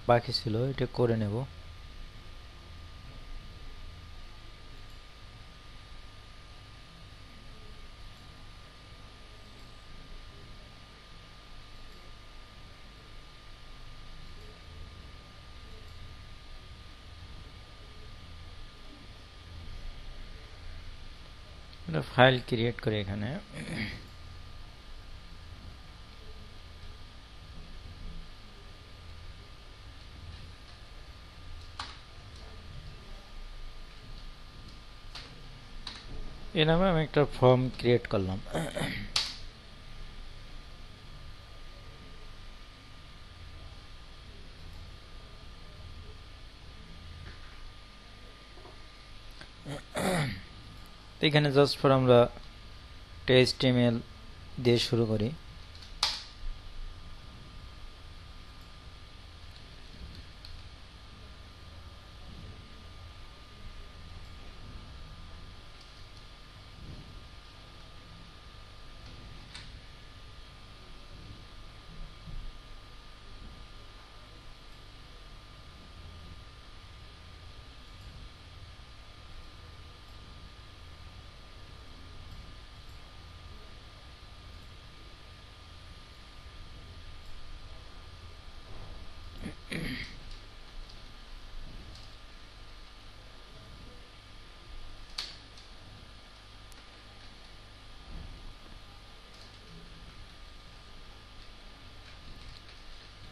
বাকি ছিল, এটা করে নেব। ফাইল ক্রিয়েট করে এখানে এই নামে আমি একটা ফর্ম ক্রিয়েট করলাম। এখানে জাস্ট ফর আমরা HTML দিয়ে শুরু করি।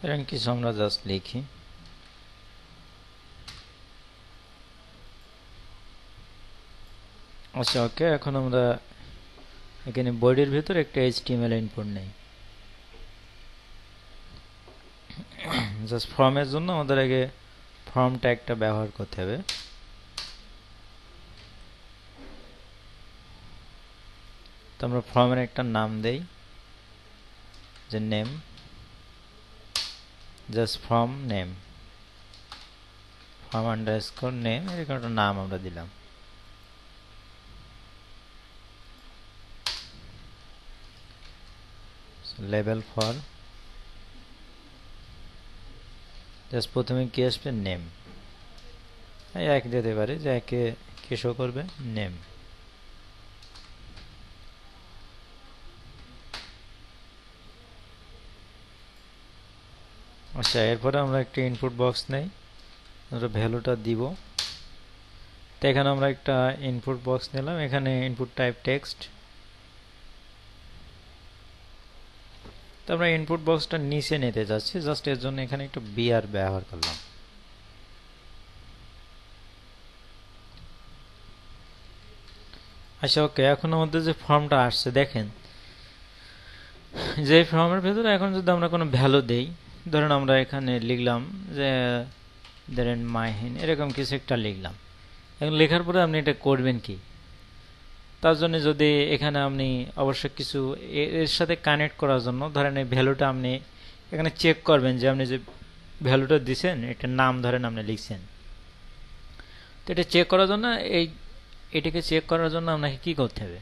এরকম কিছু আমরা জাস্ট লিখি। আচ্ছা, ওকে, এখন আমরা এখানে বডির ভিতর একটা HTML ইনপুট নেই। জাস্ট ফর্মের জন্য আমাদের আগে ফর্ম ট্যাগটা ব্যবহার করতে হবে। তো আমরা ফর্মের একটা নাম দেই, যে name, just form name, form underscore name, এরকম একটা নাম আমরা দিলাম। লেবেল ফর, জাস্ট প্রথমে কি আসবে, নেম। এক দিতে পারি, যে একে কি শো করবে, নেম। আচ্ছা, এরপরে আমরা একটা ইনপুট বক্স নেই, আমরা ভ্যালুটা দিব। তো এখানে আমরা একটা ইনপুট বক্স নিলাম, এখানে ইনপুট টাইপ টেক্সট। তো আমরা ইনপুট বক্সটা নিচে নিতে যাচ্ছি, জাস্ট এর জন্য এখানে একটু বিআর ব্যবহার করলাম। আচ্ছা, ওকে, এখন আমাদের যে ফর্মটা আসছে দেখেন, যে ফর্মের ভেতরে এখন যদি আমরা কোনো ভ্যালু দেই, ধরেন আমরা এখানে লিখলাম যে ধরেন মাহিন, এরকম কিছু একটা লিখলাম। এখন লেখার পরে আপনি এটা করবেন কি, তার জন্য যদি এখানে আপনি অবশ্যই কিছু এর সাথে কানেক্ট করার জন্য ধরেন এই ভ্যালুটা আপনি এখানে চেক করবেন, যে আপনি যে ভ্যালুটা দিচ্ছেন এটার নাম ধরেন আপনি লিখছেন। তো এটা চেক করার জন্য এটাকে চেক করার জন্য আপনাকে কি করতে হবে,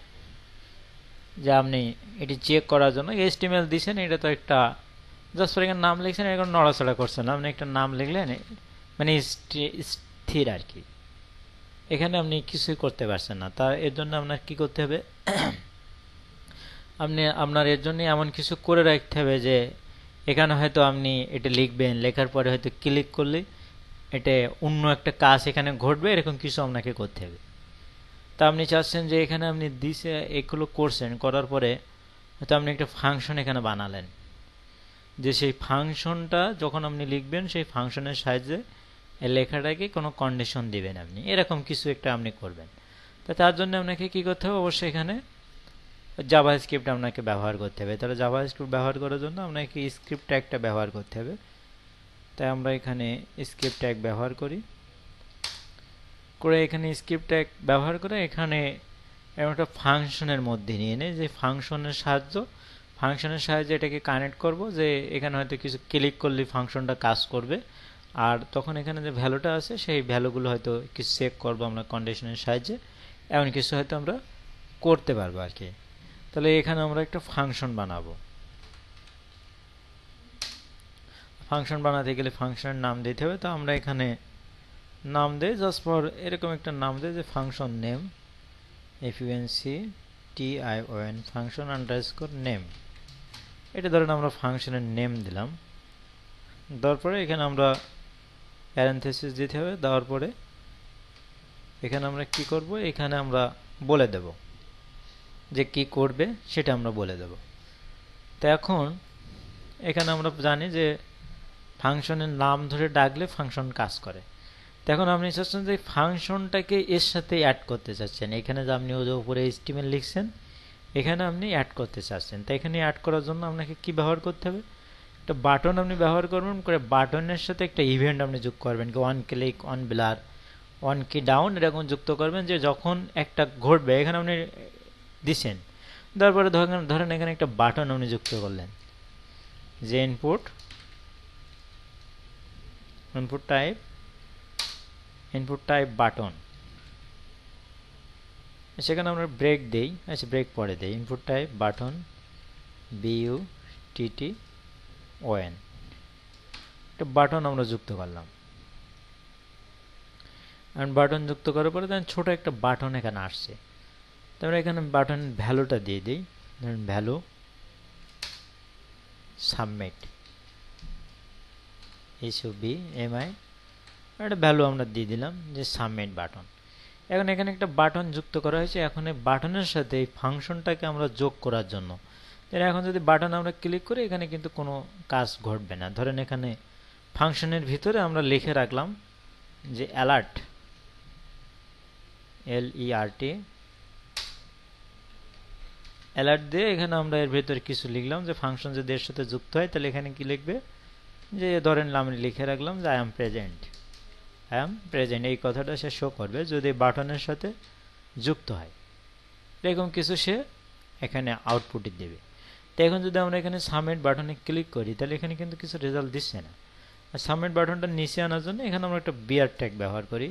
যে আপনি এটি চেক করার জন্য HTML দিচ্ছেন, এটা তো একটা জাস্ট ফর এখানে নাম লিখছেন, এখন নড়াচড়া করছেন, আপনি একটা নাম লিখলেন, মানে স্থির আর কি, এখানে আপনি কিছুই করতে পারছেন না। তা এর জন্য আপনার কি করতে হবে, আপনার এর জন্য এমন কিছু করে রাখতে হবে যে এখানে হয়তো আপনি এটা লিখবেন, লেখার পরে হয়তো ক্লিক করলে এটা অন্য একটা কাজ এখানে ঘটবে, এরকম কিছু আপনাকে করতে হবে। তা আপনি চাচ্ছেন যে এখানে আপনি দিছে এগুলো করছেন, করার পরে হয়তো আপনি একটা ফাংশন এখানে বানালেন, যে সেই ফাংশনটা যখন আপনি লিখবেন সেই ফাংশনের সাহায্যে এই লেখাটাকে কোনো কন্ডিশন দিবেন আপনি, এরকম কিছু একটা আপনি করবেন। তা তার জন্য আপনাকে কি করতে হবে, অবশ্যই এখানে জাভাস্ক্রিপ্ট আপনাকে ব্যবহার করতে হবে। তাহলে জাভাস্ক্রিপ্ট ব্যবহার করার জন্য আপনাকে স্ক্রিপ্ট ট্যাগটা ব্যবহার করতে হবে। তাই আমরা এখানে স্ক্রিপ্ট ট্যাগ ব্যবহার করি, করে এখানে স্ক্রিপ্ট ট্যাগ ব্যবহার করে এখানে একটা ফাংশনের মধ্যে নিয়ে নেই, যে ফাংশনের সাহায্যে এটাকে কানেক্ট করব, যে এখানে হয়তো কিছু ক্লিক করলে ফাংশনটা কাজ করবে, আর তখন এখানে যে ভ্যালুটা আছে সেই ভ্যালুগুলো হয়তো কিছু চেক করবো আমরা কন্ডিশনের সাহায্যে, এমন কিছু হয়তো আমরা করতে পারবো আর কি। তাহলে এখানে আমরা একটা ফাংশন বানাবো। ফাংশন বানাতে গেলে ফাংশনের নাম দিতে হবে। তো আমরা এখানে নাম দেই জাস্ট ফর এরকম একটা নাম দেই যে function name, FUNCTION function underscore name. এটা ধরেন আমরা ফাংশনের নেম দিলাম। দেওয়ার পরে এখানে আমরা প্যারেনথেসিস দিতে হবে। দেওয়ার পরে এখানে আমরা কি করব, এখানে আমরা বলে দেব যে কি করবে সেটা আমরা বলে দেব। তো এখন এখানে আমরা জানি যে ফাংশনের নাম ধরে ডাকলে ফাংশন কাজ করে। তো এখন আপনি চাচ্ছেন যে ফাংশনটাকে এর সাথে অ্যাড করতে চাচ্ছেন। এখানে যে আপনি ওই যে উপরে HTML লিখছেন, এখানে আপনি অ্যাড করতে চাচ্ছেন। তো এখানে অ্যাড করার জন্য আপনাকে কি ব্যবহার করতে হবে, একটা বাটন আপনি ব্যবহার করবেন। করে বাটনের সাথে একটা ইভেন্ট আপনি যোগ করবেন, কি one click, one blur, one কি ডাউন এরকম যুক্ত করবেন, যে যখন একটা ঘটবে এখানে আপনি দিছেন। তারপরে ধরেন এখানে একটা বাটন আপনি যুক্ত করলেন, যে ইনপুট টাইপ বাটন। সেখানে আমরা ব্রেক দেই, আচ্ছা ব্রেক পরে দেই, ইনপুট টাইপ বাটন BUTTON, একটা বাটন আমরা যুক্ত করলাম। আর বাটন যুক্ত করার পরে দেখেন ছোট একটা বাটন এখানে আসছে। তারপরে এখানে বাটন ভ্যালুটা দিয়ে দিই, ধরেন ভ্যালু সাবমিট, SUBMI, একটা ভ্যালু আমরা দিয়ে দিলাম যে সাবমিট বাটন। এখন এখানে একটা বাটন যুক্ত করা হয়েছে। এখন এই বাটনের সাথে এই ফাংশনটাকে আমরা যোগ করার জন্য, এখন যদি বাটন আমরা ক্লিক করি এখানে কিন্তু কোনো কাজ ঘটবে না। ধরেন এখানে ফাংশনের ভিতরে আমরা লিখে রাখলাম যে অ্যালার্ট, LERT, অ্যালার্ট দিয়ে এখানে আমরা এর ভিতরে কিছু লিখলাম যে ফাংশন যদি এর সাথে যুক্ত হয় তাহলে এখানে কি লিখবে, যে ধরেন আমি লিখে রাখলাম যে আই এম প্রেজেন্ট, এই কথাটা সে শো করবে যদি বাটনের সাথে যুক্ত হয়। এরকম কিছু সে এখানে আউটপুটে দেবে। তো এখন যদি আমরা এখানে সাবমিট বাটনে ক্লিক করি তাহলে এখানে কিন্তু কিছু রেজাল্ট দিচ্ছে না। আর সাবমিট বাটনটা নিচে আনার জন্য এখানে আমরা একটা বিয়ার ট্যাগ ব্যবহার করি।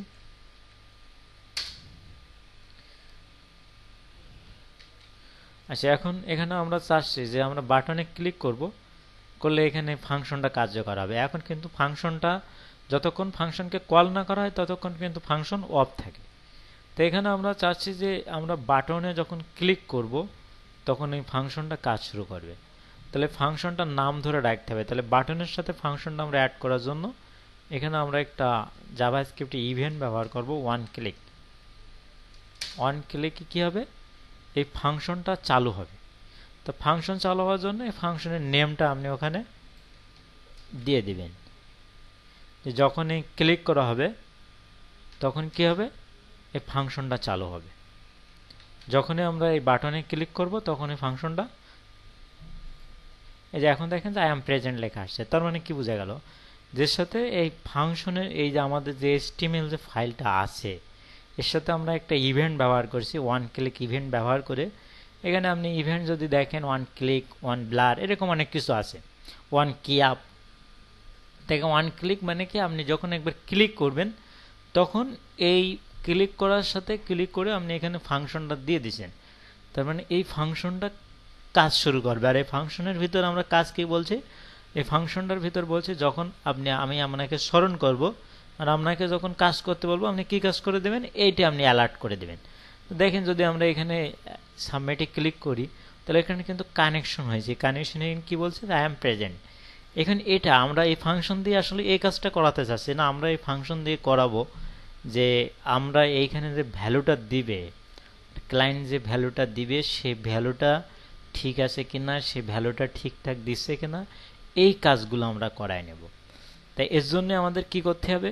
আচ্ছা, এখন এখানে আমরা চাচ্ছি যে আমরা বাটনে ক্লিক করলে এখানে ফাংশনটা কার্যকর হবে। এখন কিন্তু ফাংশনটা যতক্ষণ ফাংশনকে কল না করা হয় ততক্ষণ কিন্তু ফাংশন অফ থাকে। তো এখানে আমরা চাচ্ছি যে আমরা বাটনে যখন ক্লিক করব তখন এই ফাংশনটা কাজ শুরু করবে। তাহলে ফাংশনটার নাম ধরে রাখতে হবে। তাহলে বাটনের সাথে ফাংশনটা আমরা অ্যাড করার জন্য এখানে আমরা একটা জাভাস্ক্রিপ্ট ইভেন্ট ব্যবহার করব, ওয়ান ক্লিকে কি হবে, এই ফাংশনটা চালু হবে। তো ফাংশন চালু হওয়ার জন্য এই ফাংশনের নেমটা আপনি ওখানে দিয়ে দিবেন, যে যখনই ক্লিক করা হবে তখন কি হবে, এই ফাংশনটা চালু হবে। যখনই আমরা এই বাটনে ক্লিক করব তখন এই ফাংশনটা, এই যে এখন দেখেন যে আই এম প্রেজেন্ট লেখা আসছে। তার মানে কি বোঝা গেল, যে সাথে এই ফাংশনের এই যে আমাদের যে HTML যে ফাইলটা আছে এর সাথে আমরা একটা ইভেন্ট ব্যবহার করছি, ওয়ান ক্লিক ইভেন্ট ব্যবহার করে। এখানে আপনি ইভেন্ট যদি দেখেন ওয়ান ক্লিক, ওয়ান ব্লার, এরকম অনেক কিছু আছে, ওয়ান কি আপ। দেখেন ওয়ান ক্লিক মানে কি, আপনি যখন একবার ক্লিক করবেন তখন এই ক্লিক করার সাথে ক্লিক করে আপনি এখানে ফাংশনটা দিয়ে দিচ্ছেন, তার মানে এই ফাংশনটা কাজ শুরু করবে। আর এই ফাংশনের ভিতর আমরা কাজ কি বলছি, এই ফাংশনটার ভিতর বলছে যখন আমি আপনাকে স্মরণ করব আর আপনাকে যখন কাজ করতে বলবো আপনি কি কাজ করে দেবেন, এইটা আপনি অ্যালার্ট করে দেবেন। দেখেন যদি আমরা এখানে সাবমিটে ক্লিক করি তাহলে এখানে কিন্তু কানেকশন হয়েছে। কানেকশনে কি বলছে, আই এম প্রেজেন্ট। এখানে এটা আমরা এই ফাংশন দিয়ে আসলে এই কাজটা করাতে চাচ্ছি না, আমরা এই ফাংশন দিয়ে করাবো যে আমরা এইখানে যে ভ্যালুটা দিবে, ক্লায়েন্ট যে ভ্যালুটা দিবে সে ভ্যালুটা ঠিক আছে কিনা, সে ভ্যালুটা ঠিকঠাক দিচ্ছে কিনা, এই কাজগুলো আমরা করাই নেব। তাই এর জন্য আমাদের কি করতে হবে,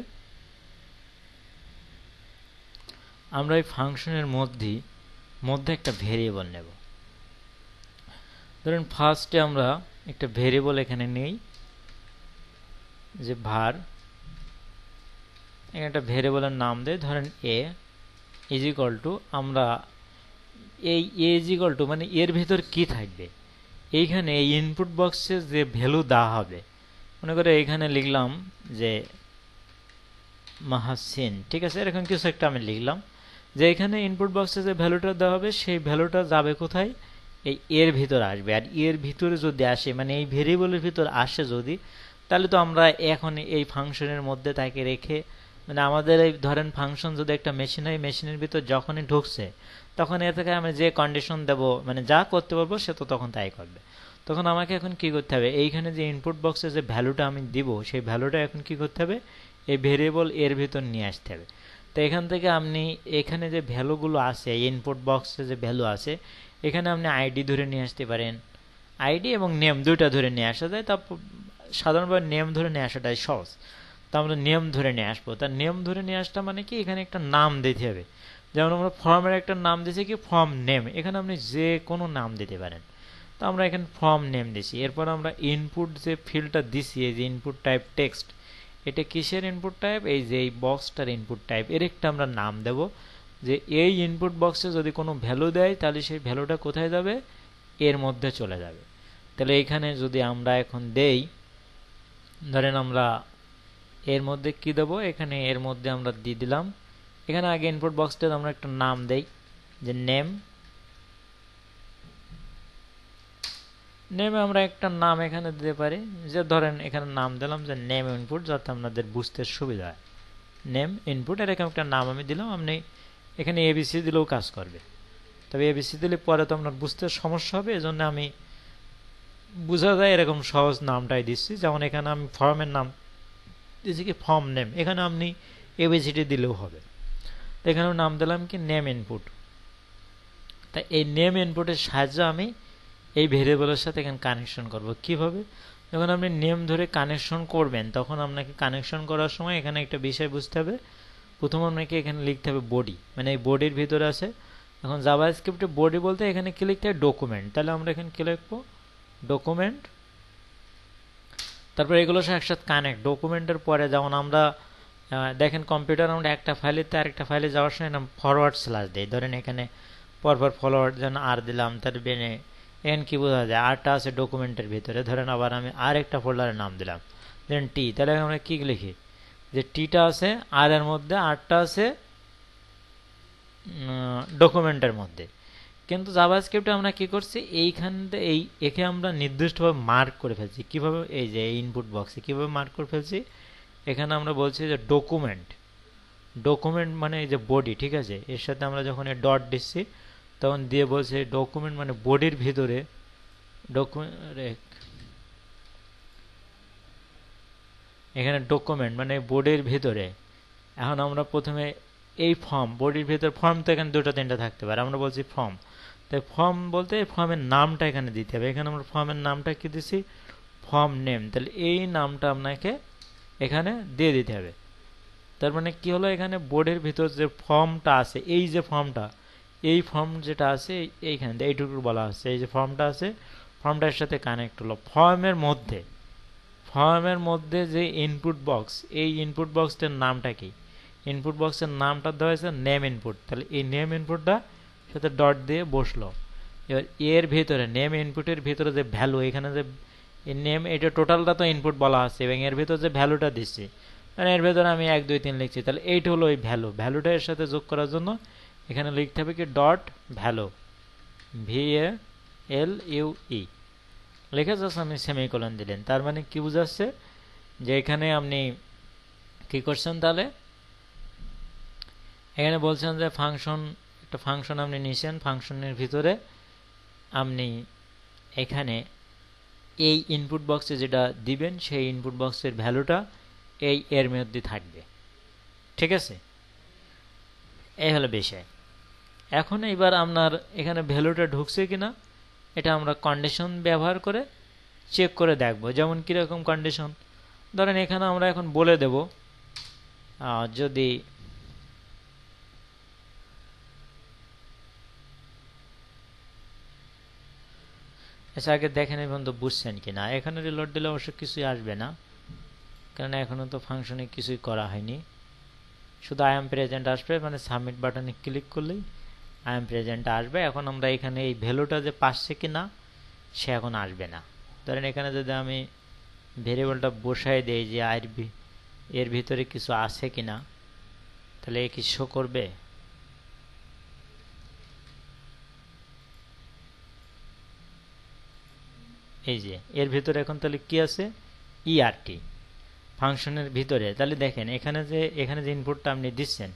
আমরা এই ফাংশনের মধ্যে একটা ভেরিয়েবল নেব। ধরেন ফার্স্টে আমরা একটা ভেরিয়েবল এখানে নেই, যে var, এখানে একটা ভেরিয়েবলের নাম দেই, ধরেন a ইজ ইকুয়াল টু, আমরা এই a ইজ ইকুয়াল টু মানে এর ভিতর কি থাকবে, এইখানে এই ইনপুট বক্সে যে ভ্যালু দেওয়া হবে, মনে করে এইখানে লিখলাম যে মাহাসিন, ঠিক আছে, এরকম কিছু একটা আমি লিখলাম, যে এখানে ইনপুট বক্সে যে ভ্যালুটা দেওয়া হবে সেই ভ্যালুটা যাবে কোথায়, এই এর ভিতরে আসবে। আর এর ভিতরে যদি আসে মানে এই ভেরিয়েবলের ভিতর আসে যদি, তাহলে তো আমরা এখন এই ফাংশনের মধ্যে তাকে রেখে, মানে আমাদের এই ধরেন ফাংশন যদি একটা মেশিন হয়, মেশিনের ভিতর যখনই ঢুকছে তখন এর থেকে আমি যে কন্ডিশন দেব, মানে যা করতে বলবো সে তো তখন তাই করবে। তখন আমাকে এখন কি করতে হবে, এইখানে যে ইনপুট বক্সে যে ভ্যালুটা আমি দিব সেই ভ্যালুটা এখন কি করতে হবে, এই ভেরিয়েবল এর ভিতর নিয়ে আসতে হবে। তো এখান থেকে আপনি এখানে যে ভ্যালুগুলো আছে, ইনপুট বক্সে যে ভ্যালু আছে, এখানে আপনি আইডি ধরে নিয়ে আসতে পারেন, আইডি এবং নেম দুইটা ধরে নিয়ে আসা যায়। তারপর সাধারণভাবে নেম ধরে নিয়ে আসাটাই সহজ, তো আমরা নেম ধরে নিয়ে আসবো। তার নেম ধরে নিয়ে আসটা মানে কি, এখানে একটা নাম দিতে হবে। যেমন আমরা ফর্মের একটা নাম দিয়েছি কি ফর্ম নেম, এখানে আপনি যে কোনো নাম দিতে পারেন। তো আমরা এখানে ফর্ম নেম দিছি। এরপর আমরা ইনপুট যে ফিল্ডটা দিছি, এই যে ইনপুট টাইপ টেক্সট, এটা কিসের ইনপুট টাইপ, এই যে এই বক্সটার ইনপুট টাইপ, এর একটা আমরা নাম দেব যে এই ইনপুট বক্সে যদি কোনো ভ্যালু দেয় তাহলে সেই ভ্যালুটা কোথায় যাবে, এর মধ্যে চলে যাবে। তাহলে এখানে যদি আমরা এখন দেই, ধরেন আমরা এর মধ্যে কি দেবো, এখানে এর মধ্যে আমরা দিয়ে দিলাম, এখানে আগে ইনপুট বক্সটা আমরা একটা নাম দেই যে নেম। নেমে আমরা একটা নাম এখানে দিতে পারি, যে ধরেন এখানে নাম দিলাম যে নেম ইনপুট, যাতে আপনাদের বুঝতে সুবিধা হয়। নেম ইনপুট, এরকম একটা নাম আমি দিলাম। আপনি এখানে এবিসি দিলেও কাজ করবে, তবে এবিসি দিলে পরে তো আপনার বুঝতে সমস্যা হবে, এজন্য আমি বোঝা যায় এরকম সহজ নামটাই দিচ্ছি। যেমন এখানে আমি ফর্মের নাম দিচ্ছি কি ফর্ম নেম, এখানে আপনি এবিসিটি দিলেও হবে। তো এখানে নাম দিলাম কি নেম ইনপুট। তাই এই নেম ইনপুটের সাহায্যে আমি এই ভেরিয়েবলের সাথে এখানে কানেকশন করব। কিভাবে, যখন আপনি নেম ধরে কানেকশন করবেন তখন আপনাকে কানেকশন করার সময় এখানে একটা বিষয় বুঝতে হবে। প্রথম আপনাকে এখানে লিখতে হবে বডি, মানে এই বডির ভিতরে আছে। এখন জাভাস্ক্রিপ্টে বডি বলতে এখানে কি লিখতে হবে, ডকুমেন্ট। তাহলে আমরা এখানে কি লিখবো, ডকুমেন্ট। তারপর এগুলো সব একসাথে কানেক্ট। ডকুমেন্টের পরে যেমন আমরা দেখেন কম্পিউটার আমরা একটা ফাইলেতে আরেকটা ফাইলে যাওয়ার সময় ফরওয়ার্ড স্ল্যাশ দিই। ধরেন এখানে পরপর ফরওয়ার্ড যেন আর দিলাম, তার বেনে এখানে কি বোঝা যায়, আরটা আছে ডকুমেন্টের ভিতরে। ধরেন আবার আমি আর একটা ফোল্ডারের নাম দিলাম, দেন টি। তাহলে আমরা কি লিখি, যে টিটা আছে আর এর মধ্যে, আরটা আছে ডকুমেন্টের মধ্যে। কিন্তু জাভাস্ক্রিপ্টে আমরা কি করছি, এইখান এই একে আমরা নির্দিষ্টভাবে মার্ক করে ফেলছি। কিভাবে, এই যে ইনপুট বক্সে কিভাবে মার্ক করে ফেলছি, এখানে আমরা বলছি যে ডকুমেন্ট। ডকুমেন্ট মানে এই যে বডি, ঠিক আছে, এর সাথে আমরা যখন এই ডট দিচ্ছি তখন দিয়ে বলছে ডকুমেন্ট মানে বডির ভিতরে ডকুমেন্ট, এখানে ডকুমেন্ট মানে বডির ভিতরে। এখন আমরা প্রথমে এই ফর্ম, বডির ভিতরে ফর্ম তো এখানে দুটো তিনটা থাকতে পারে, আমরা বলছি ফর্ম। তাই ফর্ম বলতে ফর্মের নামটা এখানে দিতে হবে। এখানে আমরা ফর্মের নামটা কি দিছি, ফর্ম নেম। তাহলে এই নামটা আপনাকে এখানে দিয়ে দিতে হবে। তার মানে কি হলো, এখানে বোর্ডের ভিতর যে ফর্মটা আছে, এই যে ফর্মটা, এই ফর্ম যেটা আছে এইখানে এইটুকু বলা হচ্ছে, এই যে ফর্মটা আছে ফর্মটার সাথে কানেক্ট হলো। ফর্মের মধ্যে যে ইনপুট বক্স, এই ইনপুট বক্সটার নামটা কি, ইনপুট বক্সের নামটা দেওয়া হয়েছে নেম ইনপুট। তাহলে এই নেম ইনপুটটা সাথে ডট দিয়ে বসলো। এবার এর ভিতরে নেম ইনপুটের ভিতরে যে ভ্যালু, এখানে যে নেম, এটা টোটালটা তো ইনপুট বলা আছে, এবং এর ভিতরে যে ভ্যালুটা দিচ্ছি, মানে এর ভিতরে আমি 1 2 3 লিখছি, তাহলে এইটা হলো ওই ভ্যালু। ভ্যালুটা এর সাথে যোগ করার জন্য এখানে লিখতে হবে কি ডট ভ্যালু, VALUE লিখে জাস্ট আপনি সেমিকোলন দিলেন। তার মানে কি বুঝাচ্ছে, যে এখানে আপনি কি করছেন, তাহলে এখানে বলছেন যে ফাংশন, একটা ফাংশন আপনি নিছেন, ফাংশনের ভিতরে আপনি এখানে এই ইনপুট বক্সে যেটা দিবেন সেই ইনপুট বক্সের ভ্যালুটা এই এর মধ্যে থাকবে, ঠিক আছে। এই হলো বিষয়। এখন এবার আপনার এখানে ভ্যালুটা ঢুকছে কিনা এটা আমরা কন্ডিশন ব্যবহার করে চেক করে দেখব। যেমন কীরকম কন্ডিশন, ধরেন এখানে আমরা এখন বলে দেব যদি আচ্ছা আগে দেখেন এই পর্যন্ত বুঝছেন কিনা। এখানে রিলোড দিলে অবশ্য কিছুই আসবে না, কারণ এখনো তো ফাংশনে কিছুই করা হয়নি, শুধু আই এম প্রেজেন্ট আসবে, মানে সাবমিট বাটনে ক্লিক করলেই আই এম প্রেজেন্ট আসবে। এখন আমরা এখানে এই ভ্যালুটা যে পাচ্ছে কিনা সে এখন আসবে না। ধরেন এখানে যদি আমি ভেরিয়েবলটা বসাই দেই যে এর ভিতরে কিছু আছে কিনা, তাহলে কি শো করবে, এই যে এর ভিতরে এখন তাহলে কি আছে, ইআরটি ফাংশনের ভিতরে, তাহলে দেখেন এখানে যে ইনপুটটা আপনি দিচ্ছেন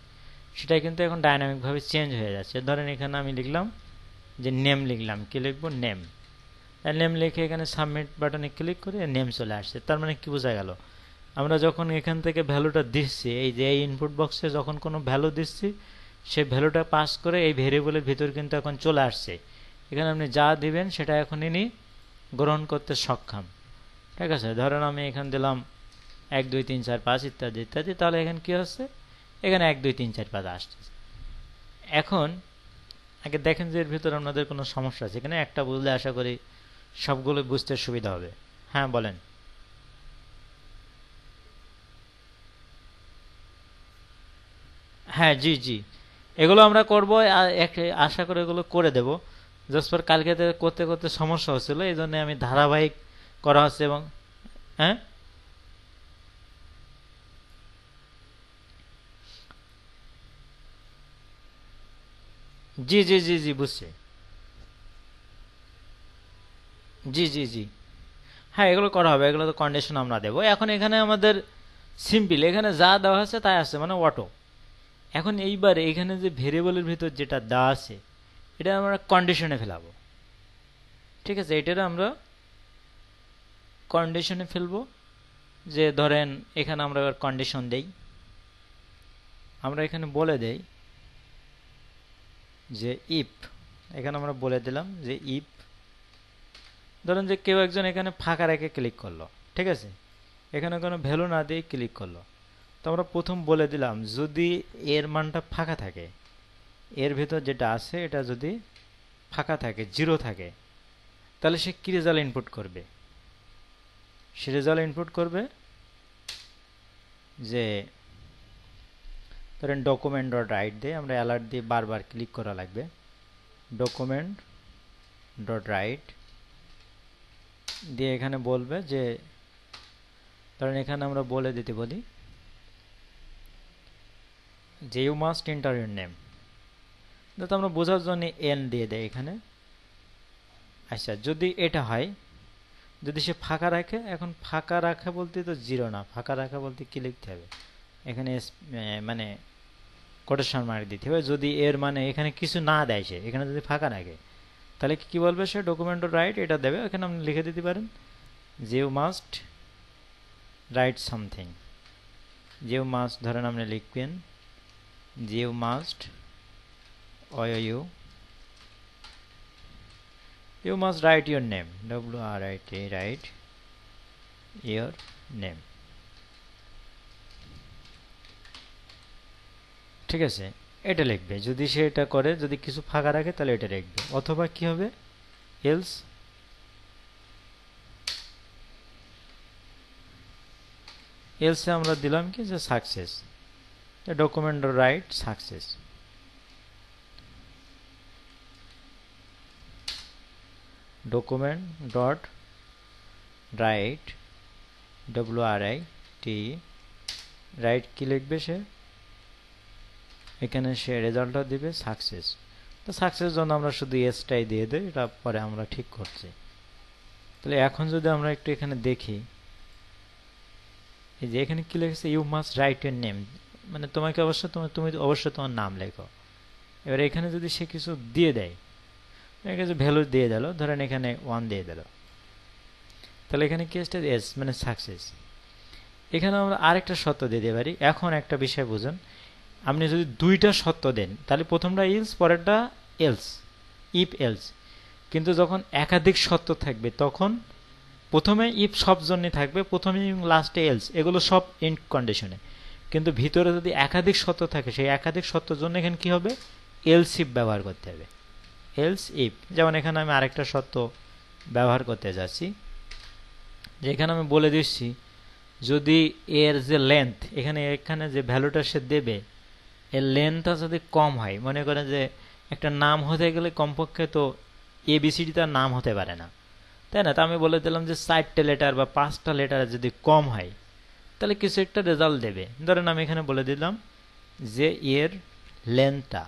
সেটা কিন্তু এখন ডাইনামিকভাবে চেঞ্জ হয়ে যাচ্ছে। ধরেন এখানে আমি লিখলাম যে নেম লিখলাম, কি লিখবো, নেম। নেম লিখে এখানে সাবমিট বাটনে ক্লিক করে নেম চলে আসছে। তার মানে কি বোঝা গেল, আমরা যখন এখান থেকে ভ্যালুটা দিচ্ছি, এই যে এই ইনপুট বক্সে যখন কোনো ভ্যালু দিচ্ছি সেই ভ্যালুটা পাস করে এই ভেরিয়েবলের ভিতর কিন্তু এখন চলে আসছে। এখানে আপনি যা দিবেন সেটা এখন ইনি গ্রহণ করতে সক্ষম। ঠিক আছে, ধরেন আমি এখানে দিলাম 1 2 3 4 5 ইত্যাদি ইত্যাদি, তাহলে এখানে কি হচ্ছে, এখানে 1 2 3 4 5 আসছে। এখন আগে দেখেন যে এর ভিতরে আপনাদের কোনো সমস্যা আছে এখানে, একটা বুঝলে আশা করি সবগুলো বুঝতে সুবিধা হবে। হ্যাঁ বলেন। হ্যাঁ জি জি, এগুলো আমরা করবো, আশা করি এগুলো করে দেব। জাস্ট ফর কালকে করতে করতে সমস্যা হচ্ছিল, এই জন্য আমি ধারাবাহিক করা হচ্ছে। এবং হ্যাঁ জি জি জি জি বুঝছি। জি জি জি, হ্যাঁ এগুলো করা হবে, এগুলো তো কন্ডিশন আমরা দেবো। এখন এখানে আমাদের সিম্পল, এখানে যা দেওয়া আছে তাই আছে, মানে অটো। এখন এইবার এখানে যে ভেরিয়েবলের ভিতর যেটা দেওয়া আছে এটা আমরা কন্ডিশনে ফেলাবো। ঠিক আছে, এটার আমরা কন্ডিশনে ফেলবো। যে ধরেন এখানে আমরা এবার কন্ডিশন দেই, আমরা এখানে বলে দেই যে ইফ, এখানে আমরা বলে দিলাম যে ইফ, ধরেন যে কেউ একজন এখানে ফাঁকা রেখে ক্লিক করলো, ঠিক আছে, এখানে কোনো ভ্যালু না দিয়ে ক্লিক করলো, তো আমরা প্রথম বলে দিলাম যদি এর মানটা ফাঁকা থাকে, এর ভিতর যেটা আছে এটা যদি ফাঁকা থাকে, জিরো থাকে, তাহলে সে কি রেজাল্ট ইনপুট করবে, সে রেজাল্ট ইনপুট করবে যে ধরেন ডকুমেন্ট ডট রাইট দিয়ে, আমরা অ্যালার্ট দিয়ে বারবার ক্লিক করা লাগবে, ডকুমেন্ট ডট রাইট দিয়ে এখানে বলবে যে ধরেন এখানে আমরা বলে দিতে বলি যে you must enter your name, তো আমরা বোঝার জন্য এন দিয়ে দেয় এখানে। আচ্ছা, যদি এটা হয়, যদি সে ফাঁকা রাখে, এখন ফাঁকা রাখা বলতে তো জিরো না, ফাঁকা রাখা বলতে কি লিখতে হবে, এখানে মানে কোটেশন মার্ক দিতে হবে। যদি এর মানে এখানে কিছু না দেয়, সে এখানে যদি ফাঁকা রাখে তাহলে কি বলবে, সে ডকুমেন্ট রাইট এটা দেবে। এখানে আপনি লিখে দিতে পারেন যে ইউ মাস্ট রাইট সামথিং, যে ইউ মাস্ট, ধরেন আপনি লিখবেন যে you must you must write your name, WRIT, write your name। ঠিক আছে, এটা লিখবে। যদি সে এটা করে, যদি কিছু ফাঁকা রাখে তাহলে এটা লিখবে। অথবা কি হবে, এলস এলসে আমরা দিলাম কি যে success, document right success. Document dot right, WRIT, right কি লিখবে সে, এখানে সে রেজাল্টটা দিবে সাকসেস। তো সাকসেস জন্য আমরা শুধু এসটাই দিয়ে দেই, এটা পরে আমরা ঠিক করছি। তাহলে এখন যদি আমরা একটু এখানে দেখি, এই যে এখানে কি লিখেছে, you must write your name, মানে তোমাকে অবশ্যই তুমি অবশ্যই তোমার নাম লেখো। এবার এখানে যদি সে কিছু দিয়ে দেয়, কিছু ভ্যালু দিয়ে দিল, ধরেন এখানে 1 দিয়ে দিল, তাহলে এখানে কি আসছে, এস মানে সাকসেস। এখানে আমরা আরেকটা শর্ত দিয়ে দিতে পারি। এখন একটা বিষয় বুঝুন, আপনি যদি দুইটা শর্ত দেন তাহলে প্রথমটা ইলস, পরেরটা এলস, ইফ এলস। কিন্তু যখন একাধিক শর্ত থাকবে তখন প্রথমে ইফ সব জন্য থাকবে, প্রথমে এবং লাস্টে এলস, এগুলো সব ইন কন্ডিশনে। কিন্তু ভিতরে যদি একাধিক শর্ত থাকে, সেই একাধিক শর্তের জন্য এখানে কি হবে, এলস ইফ ব্যবহার করতে হবে, এলস ইফ। যেমন এখানে আমি আরেকটা শর্ত ব্যবহার করতে যাচ্ছি, যে এখানে আমি বলে দিচ্ছি যদি এর যে লেন্থ, এখানে যে ভ্যালুটা সে দেবে, এর লেন্থটা যদি কম হয়, মনে করেন যে একটা নাম হতে গেলে কমপক্ষে তো ABCD তার নাম হতে পারে না, তাই না? তো আমি বলে দিলাম যে 4টে লেটার বা 5টা লেটার যদি কম হয় তাহলে কিছু একটা রেজাল্ট দেবে। ধরেন আমি এখানে বলে দিলাম যে এর লেন্থটা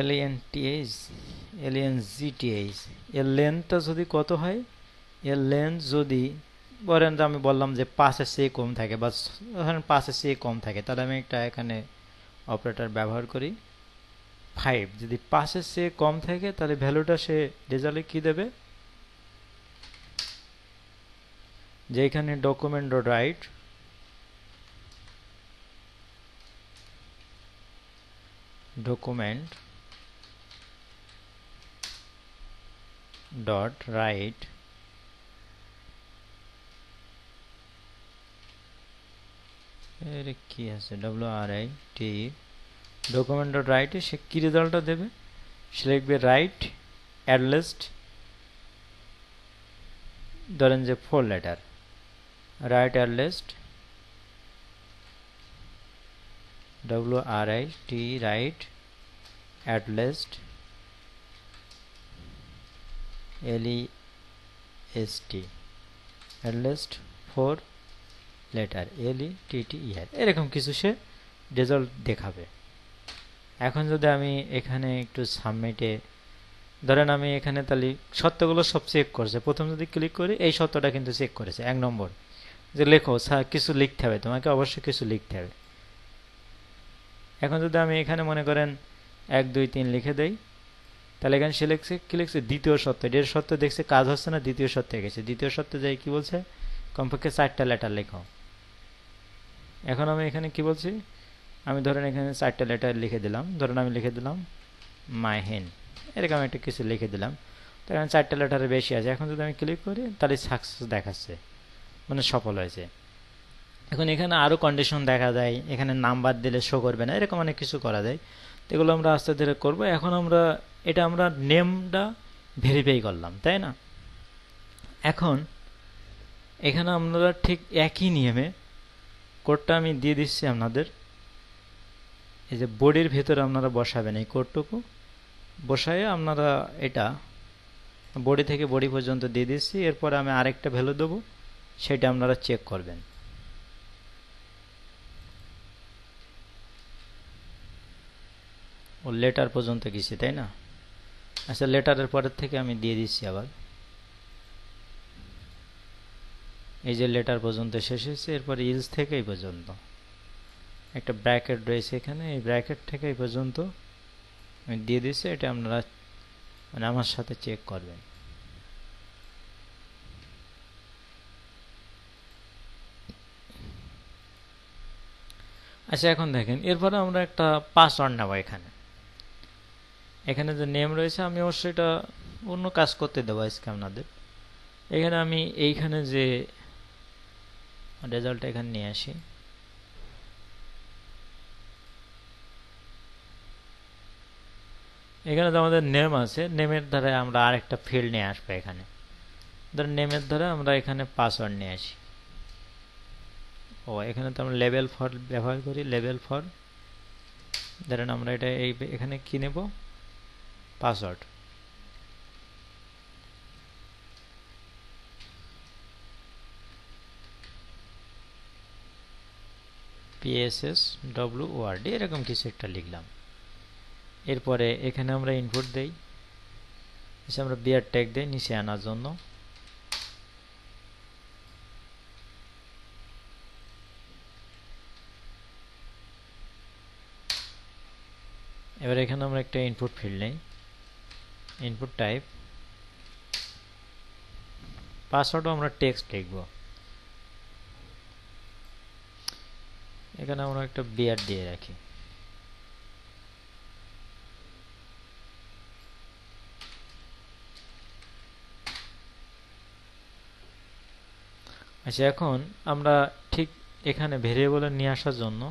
LENTH LNGTH এর লেন্থটা যদি কত হয়, এর লেন্থ যদি বলেন যে আমি বললাম যে 5-এর চেয়ে কম থাকে বা ধরেন 5-এর চেয়ে কম থাকে, তাহলে আমি একটা এখানে অপারেটর ব্যবহার করি 5। যদি 5-এর চেয়ে কম থাকে তাহলে ভ্যালুটা সে রেজাল্টে কি দেবে, যে এখানে document dot right document dot write এর কি আছে WRIT document dot write সে কি রেজাল্টটা দেবে, সে লিখবে রাইট অ্যাট লিস্ট, ধরেন যে 4 letter, right at least WRIT right at least LEST at least 4 letter LETTER এরকম কিছু সে রেজাল্ট দেখাবে। এখন যদি আমি এখানে একটু সাবমিটে, ধরেন আমি এখানে তাহলে সত্যগুলো সব চেক করছে, প্রথম যদি ক্লিক করি এই সত্যটা কিন্তু চেক করেছে 1 নম্বর, যে লেখো কিছু লিখতে হবে, তোমাকে অবশ্যই কিছু লিখতে হবে। এখন যদি আমি এখানে মনে করেন 1 2 3 লিখে দেই, তাহলে এখানে সে লিখছে কি লিখছে দ্বিতীয় সত্য, এর সত্য দেখছে কাজ হচ্ছে না, দ্বিতীয় সত্যে গেছে, দ্বিতীয় সত্যে যাই কি বলছে কমপক্ষে 4টা লেটার লেখো। এখন আমি এখানে কি বলছি, আমি ধরেন এখানে 4টা লেটার লিখে দিলাম, ধরেন আমি লিখে দিলাম মাই হেন, এরকম একটা কিছু লিখে দিলাম, তো এখন 4টা লেটারের বেশি আছে। এখন যদি আমি ক্লিক করি তাহলে সাকসেস দেখাচ্ছে, মানে সফল হয়েছে। এখন এখানে আরো কন্ডিশন দেখা যায়, এখানে নাম্বার দিলে শো করবে না, এরকম অনেক কিছু করা যায়, এগুলো আমরা আস্তে ধীরে করব। এখন আমরা আমরা নেমটা ভেরিফাই করলাম, তাই না? এখন এখানে আমরা ঠিক একই নিয়মে কোডটা আমি দিয়ে দিচ্ছি আপনাদের, এই যে বডির ভিতরে আপনারা বসাবেন এই কোডটুকু, বসায় আপনারা এটা বডি থেকে বডি পর্যন্ত দিয়ে দিচ্ছি। এরপর আমি আরেকটা ভ্যালু দেবো, সেটা আপনারা চেক করবেন। ও লেটার পর্যন্ত গেছি, তাই না? আচ্ছা, লেটারের পরের থেকে আমি দিয়ে দিচ্ছি আবার, এই যে লেটার পর্যন্ত শেষ হয়েছে, এরপর ইলস থেকে এই পর্যন্ত একটা ব্র্যাকেট রয়েছে এখানে, এই ব্র্যাকেট থেকে এই পর্যন্ত আমি দিয়ে দিচ্ছি। এটা আপনারা মানে আমার সাথে চেক করবেন। আচ্ছা, এখন দেখেন এরপরে আমরা একটা পাসওয়ার্ড নেব। এখানে যে নেম রয়েছে আমি অবশ্যই এটা অন্য কাজ করতে দেবো আজকে আপনাদের। এখানে আমি এইখানে যে রেজাল্ট এখানে নিয়ে আসি, এখানে তো আমাদের নেম আছে, নেমের দ্বারা আমরা আরেকটা ফিল্ড নিয়ে আসবো। এখানে ধরেন নেমের দ্বারা আমরা এখানে পাসওয়ার্ড নিয়ে আসি। এখানে তো আমরা লেভেল ফর ব্যবহার করি, লেভেল ফর, ধরেন আমরা এটা এখানে কি নেব, পাসওয়ার্ড। PSSWORD এরকম কিছু একটা লিখলাম। এরপরে এখানে আমরা ইনপুট দেই, আমরা বিয়ার ট্যাগ দেই নিচে আনার জন্য। এবার এখানে আমরা একটা ইনপুট ফিল্ড নেই, ইনপুট টাইপ, পাসওয়ার্ডও আমরা টেক্সট লিখব। এখানে আমরা একটা বিয়ার দিয়ে রাখি। আচ্ছা, এখন আমরা ঠিক এখানে ভেরিয়েবল নিয়ে আসার জন্য,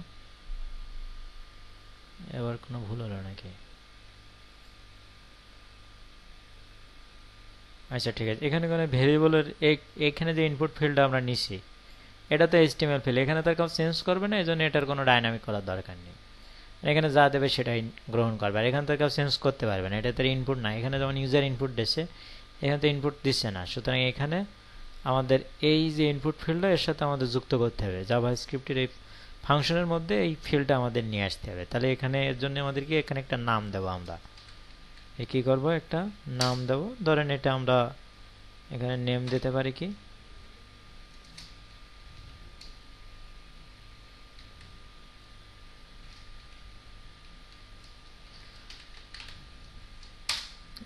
এবার কোনো ভুল হলো নাকি? আচ্ছা, ঠিক আছে। এখানে কোনো ভেরিয়েবলের এখানে যে ইনপুট ফিল্ডটা আমরা নিছি, এটা তো HTML ফিল্ড, এখানে তার কেউ চেঞ্জ করবে না, এই জন্য এটার কোনো ডাইনামিক করার দরকার নেই। এখানে যা দেবে সেটাই গ্রহণ করবে, আর এখানে তো কেউ চেঞ্জ করতে পারবে না, এটা তো ইনপুট না। এখানে যেমন ইউজার ইনপুট দিচ্ছে, এখানে তো ইনপুট দিচ্ছে না, সুতরাং এখানে আমাদের এই যে ইনপুট ফিল্ডটা এর সাথে আমাদের যুক্ত করতে হবে। জাভাস্ক্রিপ্টের এই ফাংশনের মধ্যে এই ফিল্ডটা আমাদের নিয়ে আসতে হবে। তাহলে এখানে এর জন্য আমাদেরকে এখানে একটা নাম দেবো আমরা, কি করব, একটা নাম দেব। ধরেন এটা আমরা এখানে নেম দিতে পারি কি,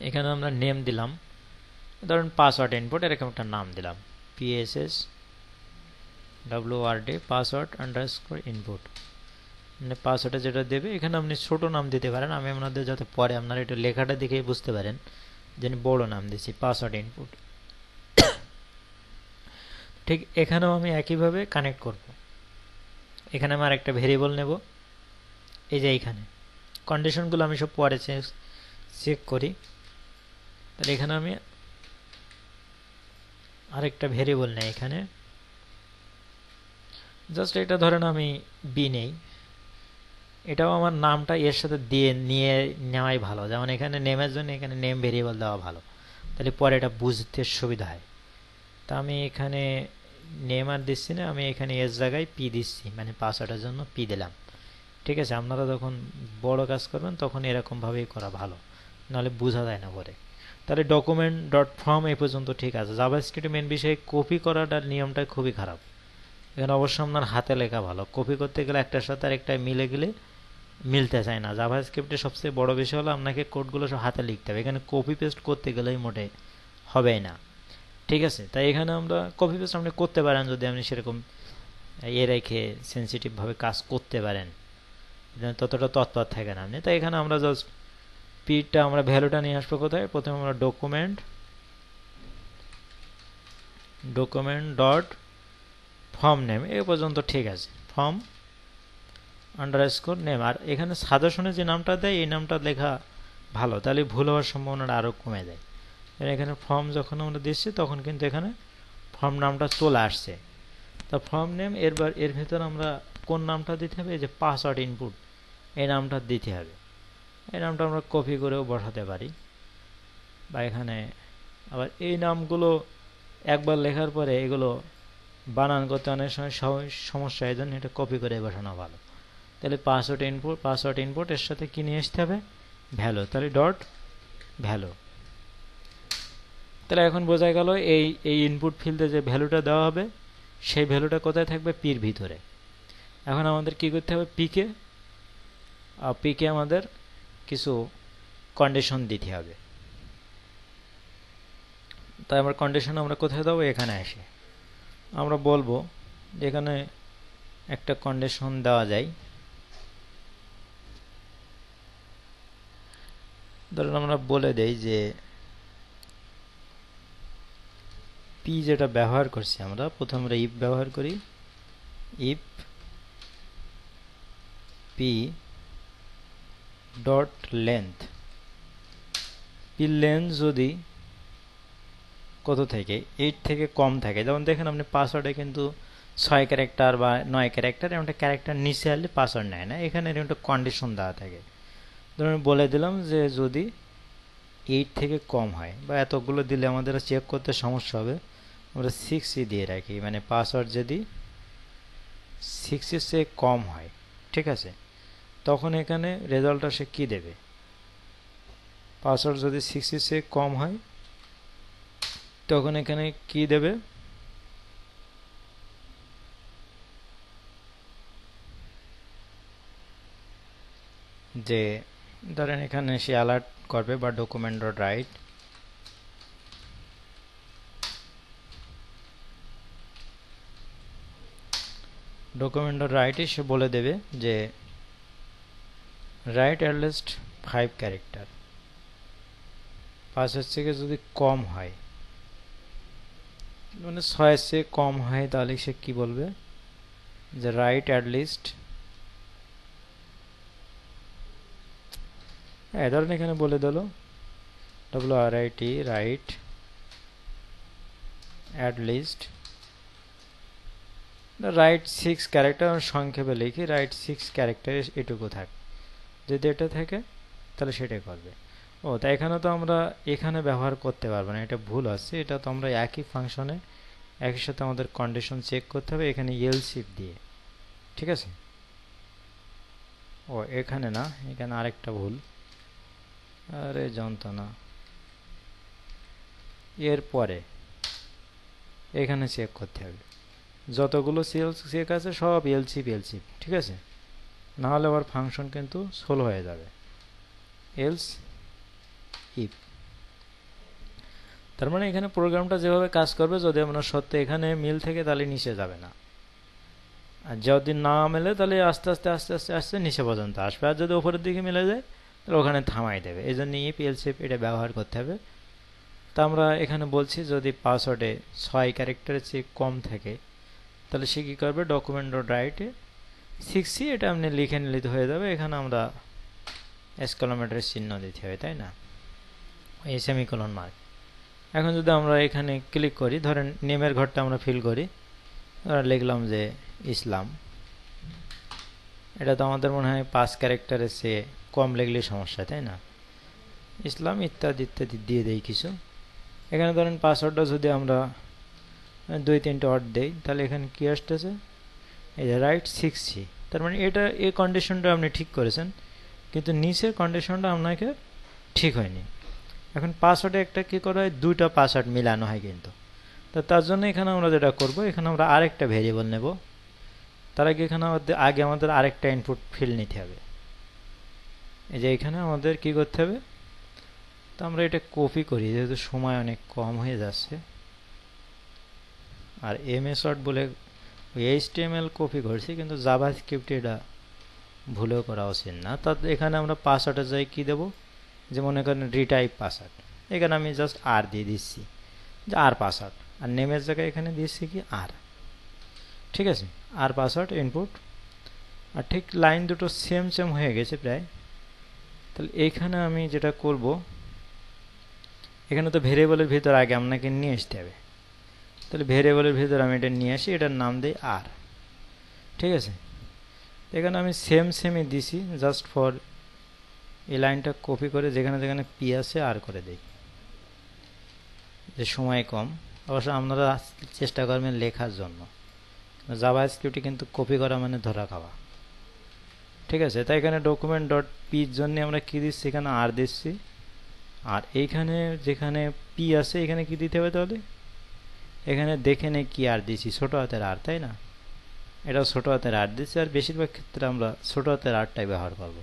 এখানে আমরা নেম দিলাম, ধরেন পাসওয়ার্ড ইনপুট, এরকম একটা নাম দিলাম PSSWORD পাসওয়ার্ড আন্ডারস্কোর ইনপুট। মানে পাসওয়ার্ডে যেটা দেবে, এখানে আপনি ছোট নাম দিতে পারেন। আমি আপনাদের যাতে পরে আপনারা একটু লেখাটা দেখেই বুঝতে পারেন যে আমি বড় নাম দিচ্ছি, পাসওয়ার্ড ইনপুট। ঠিক এখানেও আমি একইভাবে কানেক্ট করব। এখানে আমি আরেকটা ভেরিয়েবল নেব, এই যে এইখানে কন্ডিশনগুলো আমি সব পরে চেক করি। তাহলে এখানে আমি আরেকটা ভেরিয়েবল নেই, এখানে জাস্ট এটা ধরেন আমি বি নেই, এটাও আমার নামটা এর সাথে দিয়ে নেওয়াই ভালো। যেমন এখানে নেমের জন্য এখানে নেম ভেরিয়েবল দেওয়া ভালো, তাহলে পরে এটা বুঝতে সুবিধা হয়। তা আমি এখানে নেম আর দিচ্ছি না, আমি এখানে এর জায়গায় পি দিচ্ছি, মানে পাসওয়ার্ডের জন্য পি দিলাম। ঠিক আছে, আপনারা যখন বড় কাজ করবেন তখন এরকমভাবেই করা ভালো, নাহলে বোঝা যায় না পরে। তাহলে ডকুমেন্ট ডট ফর্ম এই পর্যন্ত ঠিক আছে। জাভাস্ক্রিপ্ট মেন বিষয়ে কপি করাটার নিয়মটা খুবই খারাপ। এখানে অবশ্য আপনার হাতে লেখা ভালো, কপি করতে গেলে একটার সাথে আরেকটা মিলে গেলে মিলতে চায় না। জাভাস্ক্রিপ্টের সবচেয়ে বড় বিষয় হলো আপনাকে কোডগুলো সব হাতে লিখতে হবে, এখানে কপি পেস্ট করতে গেলেই মোটে হবেই না। ঠিক আছে, তাই এখানে আমরা কপি পেস্ট আপনি করতে পারেন যদি আপনি সেরকম রেখে সেন্সিটিভভাবে কাজ করতে পারেন, ততটা তৎপর থাকে না আপনি। তাই এখানে আমরা জাস্ট পিটা আমরা ভ্যালুটা নিয়ে আসবো কোথায়, প্রথমে আমরা ডকুমেন্ট ডট ফর্ম নেম এই পর্যন্ত ঠিক আছে, ফর্ম আন্ডারস্কোর নেম। আর এখানে সাজেশনে যে নামটা দেয় এই নামটা লেখা ভালো, তাহলে ভুল হওয়ার সম্ভাবনাটা আরও কমে যায়। এখানে ফর্ম যখন আমরা দিচ্ছি তখন কিন্তু এখানে ফর্ম নামটা চলে আসছে। তা ফর্ম নেম এর ভেতর আমরা কোন নামটা দিতে হবে, এই যে পাসওয়ার্ড ইনপুট এই নামটা দিতে হবে। এই নামটা আমরা কপি করেও বসাতে পারি, বা এখানে আবার এই নামগুলো একবার লেখার পরে এগুলো বানান করতে অনেক সময় সমস্যা, এই জন্য এটা কপি করে বসানো ভালো। তাহলে পাসওয়ার্ড ইনপুট এর সাথে কি নিয়ে আসতে হবে, ভ্যালু, তাহলে ডট ভ্যালু। তাহলে এখন বোঝা গেল এই ইনপুট ফিল্ডে যে ভ্যালুটা দেওয়া হবে সেই ভ্যালুটা কোথায় থাকবে, পির ভিতরে। এখন আমাদের কি করতে হবে, পিকে আমাদের কিছু কন্ডিশন দিতে হবে। তাই আমার কন্ডিশন আমরা কোথায় দেবো, এখানে আসে আমরা বলবো এখানে একটা কন্ডিশন দেওয়া যায়। ধরুন আমরা বলে দেই যে পি যেটা ব্যবহার করছি আমরা, প্রথমে আমরা ইফ ব্যবহার করি, if P dot length, P length যদি কত থেকে 8 থেকে কম থাকে, যেমন দেখেন আপনি পাসওয়ার্ডে কিন্তু 6 ক্যারেক্টার বা 9 ক্যারেক্টার এমন একটা ক্যারেক্টার নিচে আসলে পাসওয়ার্ড নেয় না, এখানে এরকম একটা কন্ডিশন দেওয়া থাকে। ধরুন বলে দিলাম যে যদি 8 থেকে কম হয়, বা এতগুলো দিলে আমাদের চেক করতে সমস্যা হবে, আমরা 6 দিয়ে রাখি, মানে পাসওয়ার্ড যদি 6 এর চেয়ে কম হয়, ঠিক আছে, তখন এখানে রেজাল্ট আসে কি দেবে, পাসওয়ার্ড যদি 6 এর চেয়ে কম হয় তখন এখানে কি দেবে, যে ধরেন এখানে সে অ্যালার্ট করবে বা ডকুমেন্ট ডট রাইট সে বলে দেবে যে right at least 5 character, password থেকে যদি কম হয়, মানে 6 এর চেয়ে কম হয়, তাহলে সে কি বলবে যে রাইট অ্যাট লিস্ট, ধরেন এখানে বলে দিল WRIT right at least right 6 character, সংক্ষেপে লিখি রাইট 6 ক্যারেক্টার, এটুকু থাক, যদি এটা থাকে তাহলে সেটাই করবে। তাই এখানে তো আমরা এখানে ব্যবহার করতে পারবো না, এটা ভুল আছে, এটা তো আমরা একই ফাংশনে একই সাথে আমাদের কন্ডিশন চেক করতে হবে এখানে এলস ইফ দিয়ে, ঠিক আছে। এখানে না, এখানে আরেকটা ভুল, আরে যন্ত্রণা। এরপরে এখানে চেক করতে হবে যতগুলো চেক আছে সব এলসিপ এলসিপ, ঠিক আছে, না হলে আবার ফাংশন কিন্তু সোল হয়ে যাবে। এলস ইফ, তার মানে এখানে প্রোগ্রামটা যেভাবে কাজ করবে যদি আপনার সত্যি এখানে মিল থেকে তাহলে নিচে যাবে না, আর যদি না মেলে তাহলে আস্তে আস্তে আস্তে আস্তে আস্তে নিচে পর্যন্ত আসবে, আর যদি উপরের দিকে মিলে যায় তাহলে ওখানে থামাই দেবে। এই জন্য ইফ এলসিফ এটা ব্যবহার করতে হবে। তা আমরা এখানে বলছি যদি পাসওয়ার্ডে 6 ক্যারেক্টারের চেয়ে কম থাকে তাহলে সে কী করবে, ডকুমেন্ট ডট রাইটে 6c এটা আপনি লিখে নিলে হয়ে যাবে। এখানে আমরা এক্সক্লামেটরের চিহ্ন দিতে হবে, তাই না, এই সেমিকোলন মার্ক। এখন যদি আমরা এখানে ক্লিক করি, ধরেন নেমের ঘরটা আমরা ফিল করি, লিখলাম যে ইসলাম, এটা তো আমাদের মনে হয় 5 ক্যারেক্টারের চেয়ে কম লিখলে সমস্যা, তাই না, ইসলাম ইত্যাদি ইত্যাদি দিয়ে দেই কিছু। এখানে ধরেন পাসওয়ার্ডটা যদি আমরা 2-3টে ওয়ার্ড দেই তাহলে এখানে কি আসতেছে, এই যে রাইট 6c, তার মানে এটা এই কন্ডিশনটা আপনি ঠিক করেছেন কিন্তু নিচের কন্ডিশনটা আপনাকে ঠিক হয়নি। এখন পাসওয়ার্ডে একটা কী করা হয়, 2টা পাসওয়ার্ড মিলানো হয় কিন্তু, তো তার জন্য এখানে আমরা যেটা করব, এখানে আমরা আরেকটা ভেরিয়েবল নেব। তার আগে এখানে আগে আমাদের আরেকটা ইনপুট ফিল্ড নিতে হবে। এই যে এখানে আমাদের কি করতে হবে, তো আমরা এটা কপি করি যেহেতু সময় অনেক কম হয়ে যাচ্ছে, আর এমএস ওয়ার্ড বলে এইচটিএমএল কপি করছি কিন্তু জাভাস্ক্রিপ্ট এটা ভুলেও করা উচিত না। তার এখানে আমরা পাসওয়ার্ডের জায়গায় কী দেবো, যে মনে করেন রিটাইপ পাসওয়ার্ড, এখানে আমি জাস্ট আর দিয়ে দিচ্ছি যে আর পাসওয়ার্ড, আর নেমের জায়গায় এখানে দিচ্ছি কি আর, ঠিক আছে, আর পাসওয়ার্ড ইনপুট। আর ঠিক লাইন দুটো সেম সেম হয়ে গেছে প্রায়। তাহলে এইখানে আমি যেটা করব, এখানে তো ভেরিয়েবলের ভিতর আগে আপনাকে নিয়ে আসতে হবে, তাহলে ভেরিয়েবলের ভিতর আমি এটা নিয়ে আসি, এটার নাম দিই আর, ঠিক আছে। এখানে আমি সেম সেমই দিছি জাস্ট ফর এই লাইনটা কপি করে যেখানে যেখানে পি আছে আর করে দেই, যে সময় কম। অবশ্য আপনারা চেষ্টা করবেন লেখার জন্য, জাভাস্ক্রিপ্টে কিন্তু কপি করা মানে ধরা খাওয়া, ঠিক আছে। তাই এখানে ডকুমেন্ট ডট পির জন্য আমরা কী দিচ্ছি, এখানে আর দিচ্ছি, আর এইখানে যেখানে পি আছে এখানে কি দিতে হবে, তাহলে এখানে দেখে নেই কি আর দিচ্ছি, ছোটো হাতের আর, তাই না, এটা ছোটো হাতের আর দিচ্ছি। আর বেশিরভাগ ক্ষেত্রে আমরা ছোটো হাতের আরটাই ব্যবহার করব,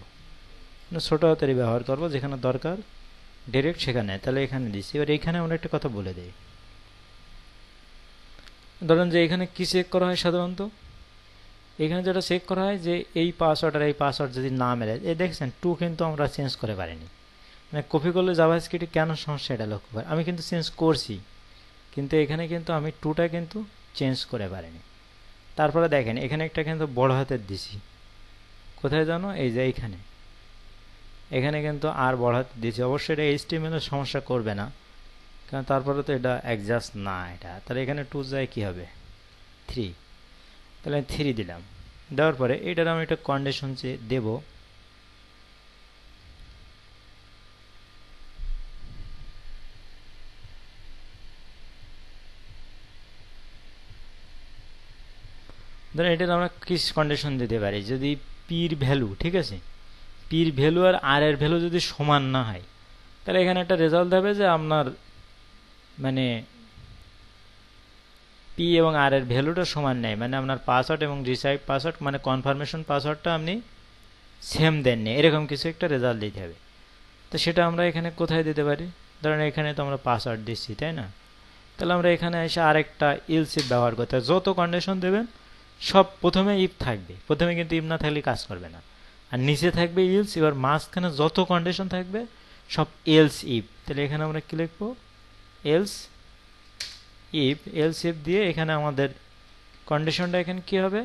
ছোটো হাতেরই ব্যবহার করব, যেখানে দরকার ডিরেক্ট সেখানে, তাহলে এখানে দিচ্ছি। এবার এইখানে আমরা একটা কথা বলে দিই, ধরেন যে এখানে কি চেক করা হয় সাধারণত, এখানে যেটা চেক করা হয় যে এই পাসওয়ার্ড আর এই পাসওয়ার্ড যদি না মেলে, এই দেখছেন 2 কিন্তু আমরা চেঞ্জ করে পারিনি, মানে কপি করলে জাভাস্ক্রিপ্টে কেন সমস্যা এটা লক্ষ্য করে, আমি কিন্তু চেঞ্জ করছি কিন্তু এখানে কিন্তু আমি 2টা কিন্তু চেঞ্জ করে পারিনি। তারপরে দেখেন এখানে একটা কিন্তু বড় হাতের দিছি, কোথায় জানো, এই যে এইখানে, এখানে কিন্তু আর বড় হাতের দিছি। অবশ্যই এটা এইচটিএমএল এর সমস্যা করবে না, কারণ তারপরে তো এটা অ্যাডজাস্ট না এটা, তাহলে এখানে 2 যায় কী হবে 3, তাহলে আমি 3 দিলাম। দেওয়ার পরে এটার আমি একটা কন্ডিশন দেব, ধরেন এটার আমরা কি কন্ডিশন দিতে পারি, যদি পির ভ্যালু, ঠিক আছে, পির ভ্যালু আর এর ভ্যালু যদি সমান না হয় তাহলে এখানে একটা রেজাল্ট হবে যে আপনার মানে পি এবং আর এর ভ্যালুটা সমান নেই, মানে আপনার পাসওয়ার্ড এবং রিসাইভ পাসওয়ার্ড মানে কনফার্মেশন পাসওয়ার্ডটা আপনি সেম দেননি, এরকম কিছু একটা রেজাল্ট দিতে হবে। তো সেটা আমরা এখানে কোথায় দিতে পারি, ধরেন এখানে তো আমরা পাসওয়ার্ড দিচ্ছি, তাই না, তাহলে আমরা এখানে এসে আরেকটা ইলস ইফ ব্যবহার করতে হয়। যত কন্ডিশন দেবেন সব প্রথমে ইফ থাকবে, প্রথমে কিন্তু ইফ না থাকলে কাজ করবে না, আর নিচে থাকবে ইলস, এবার মাঝখানে যত কন্ডিশন থাকবে সব এলস ইফ। তাহলে এখানে আমরা কি লিখবো, এলস ইফ, এলস ইফ দিয়ে এখানে আমাদের কন্ডিশনটা এখানে কি হবে,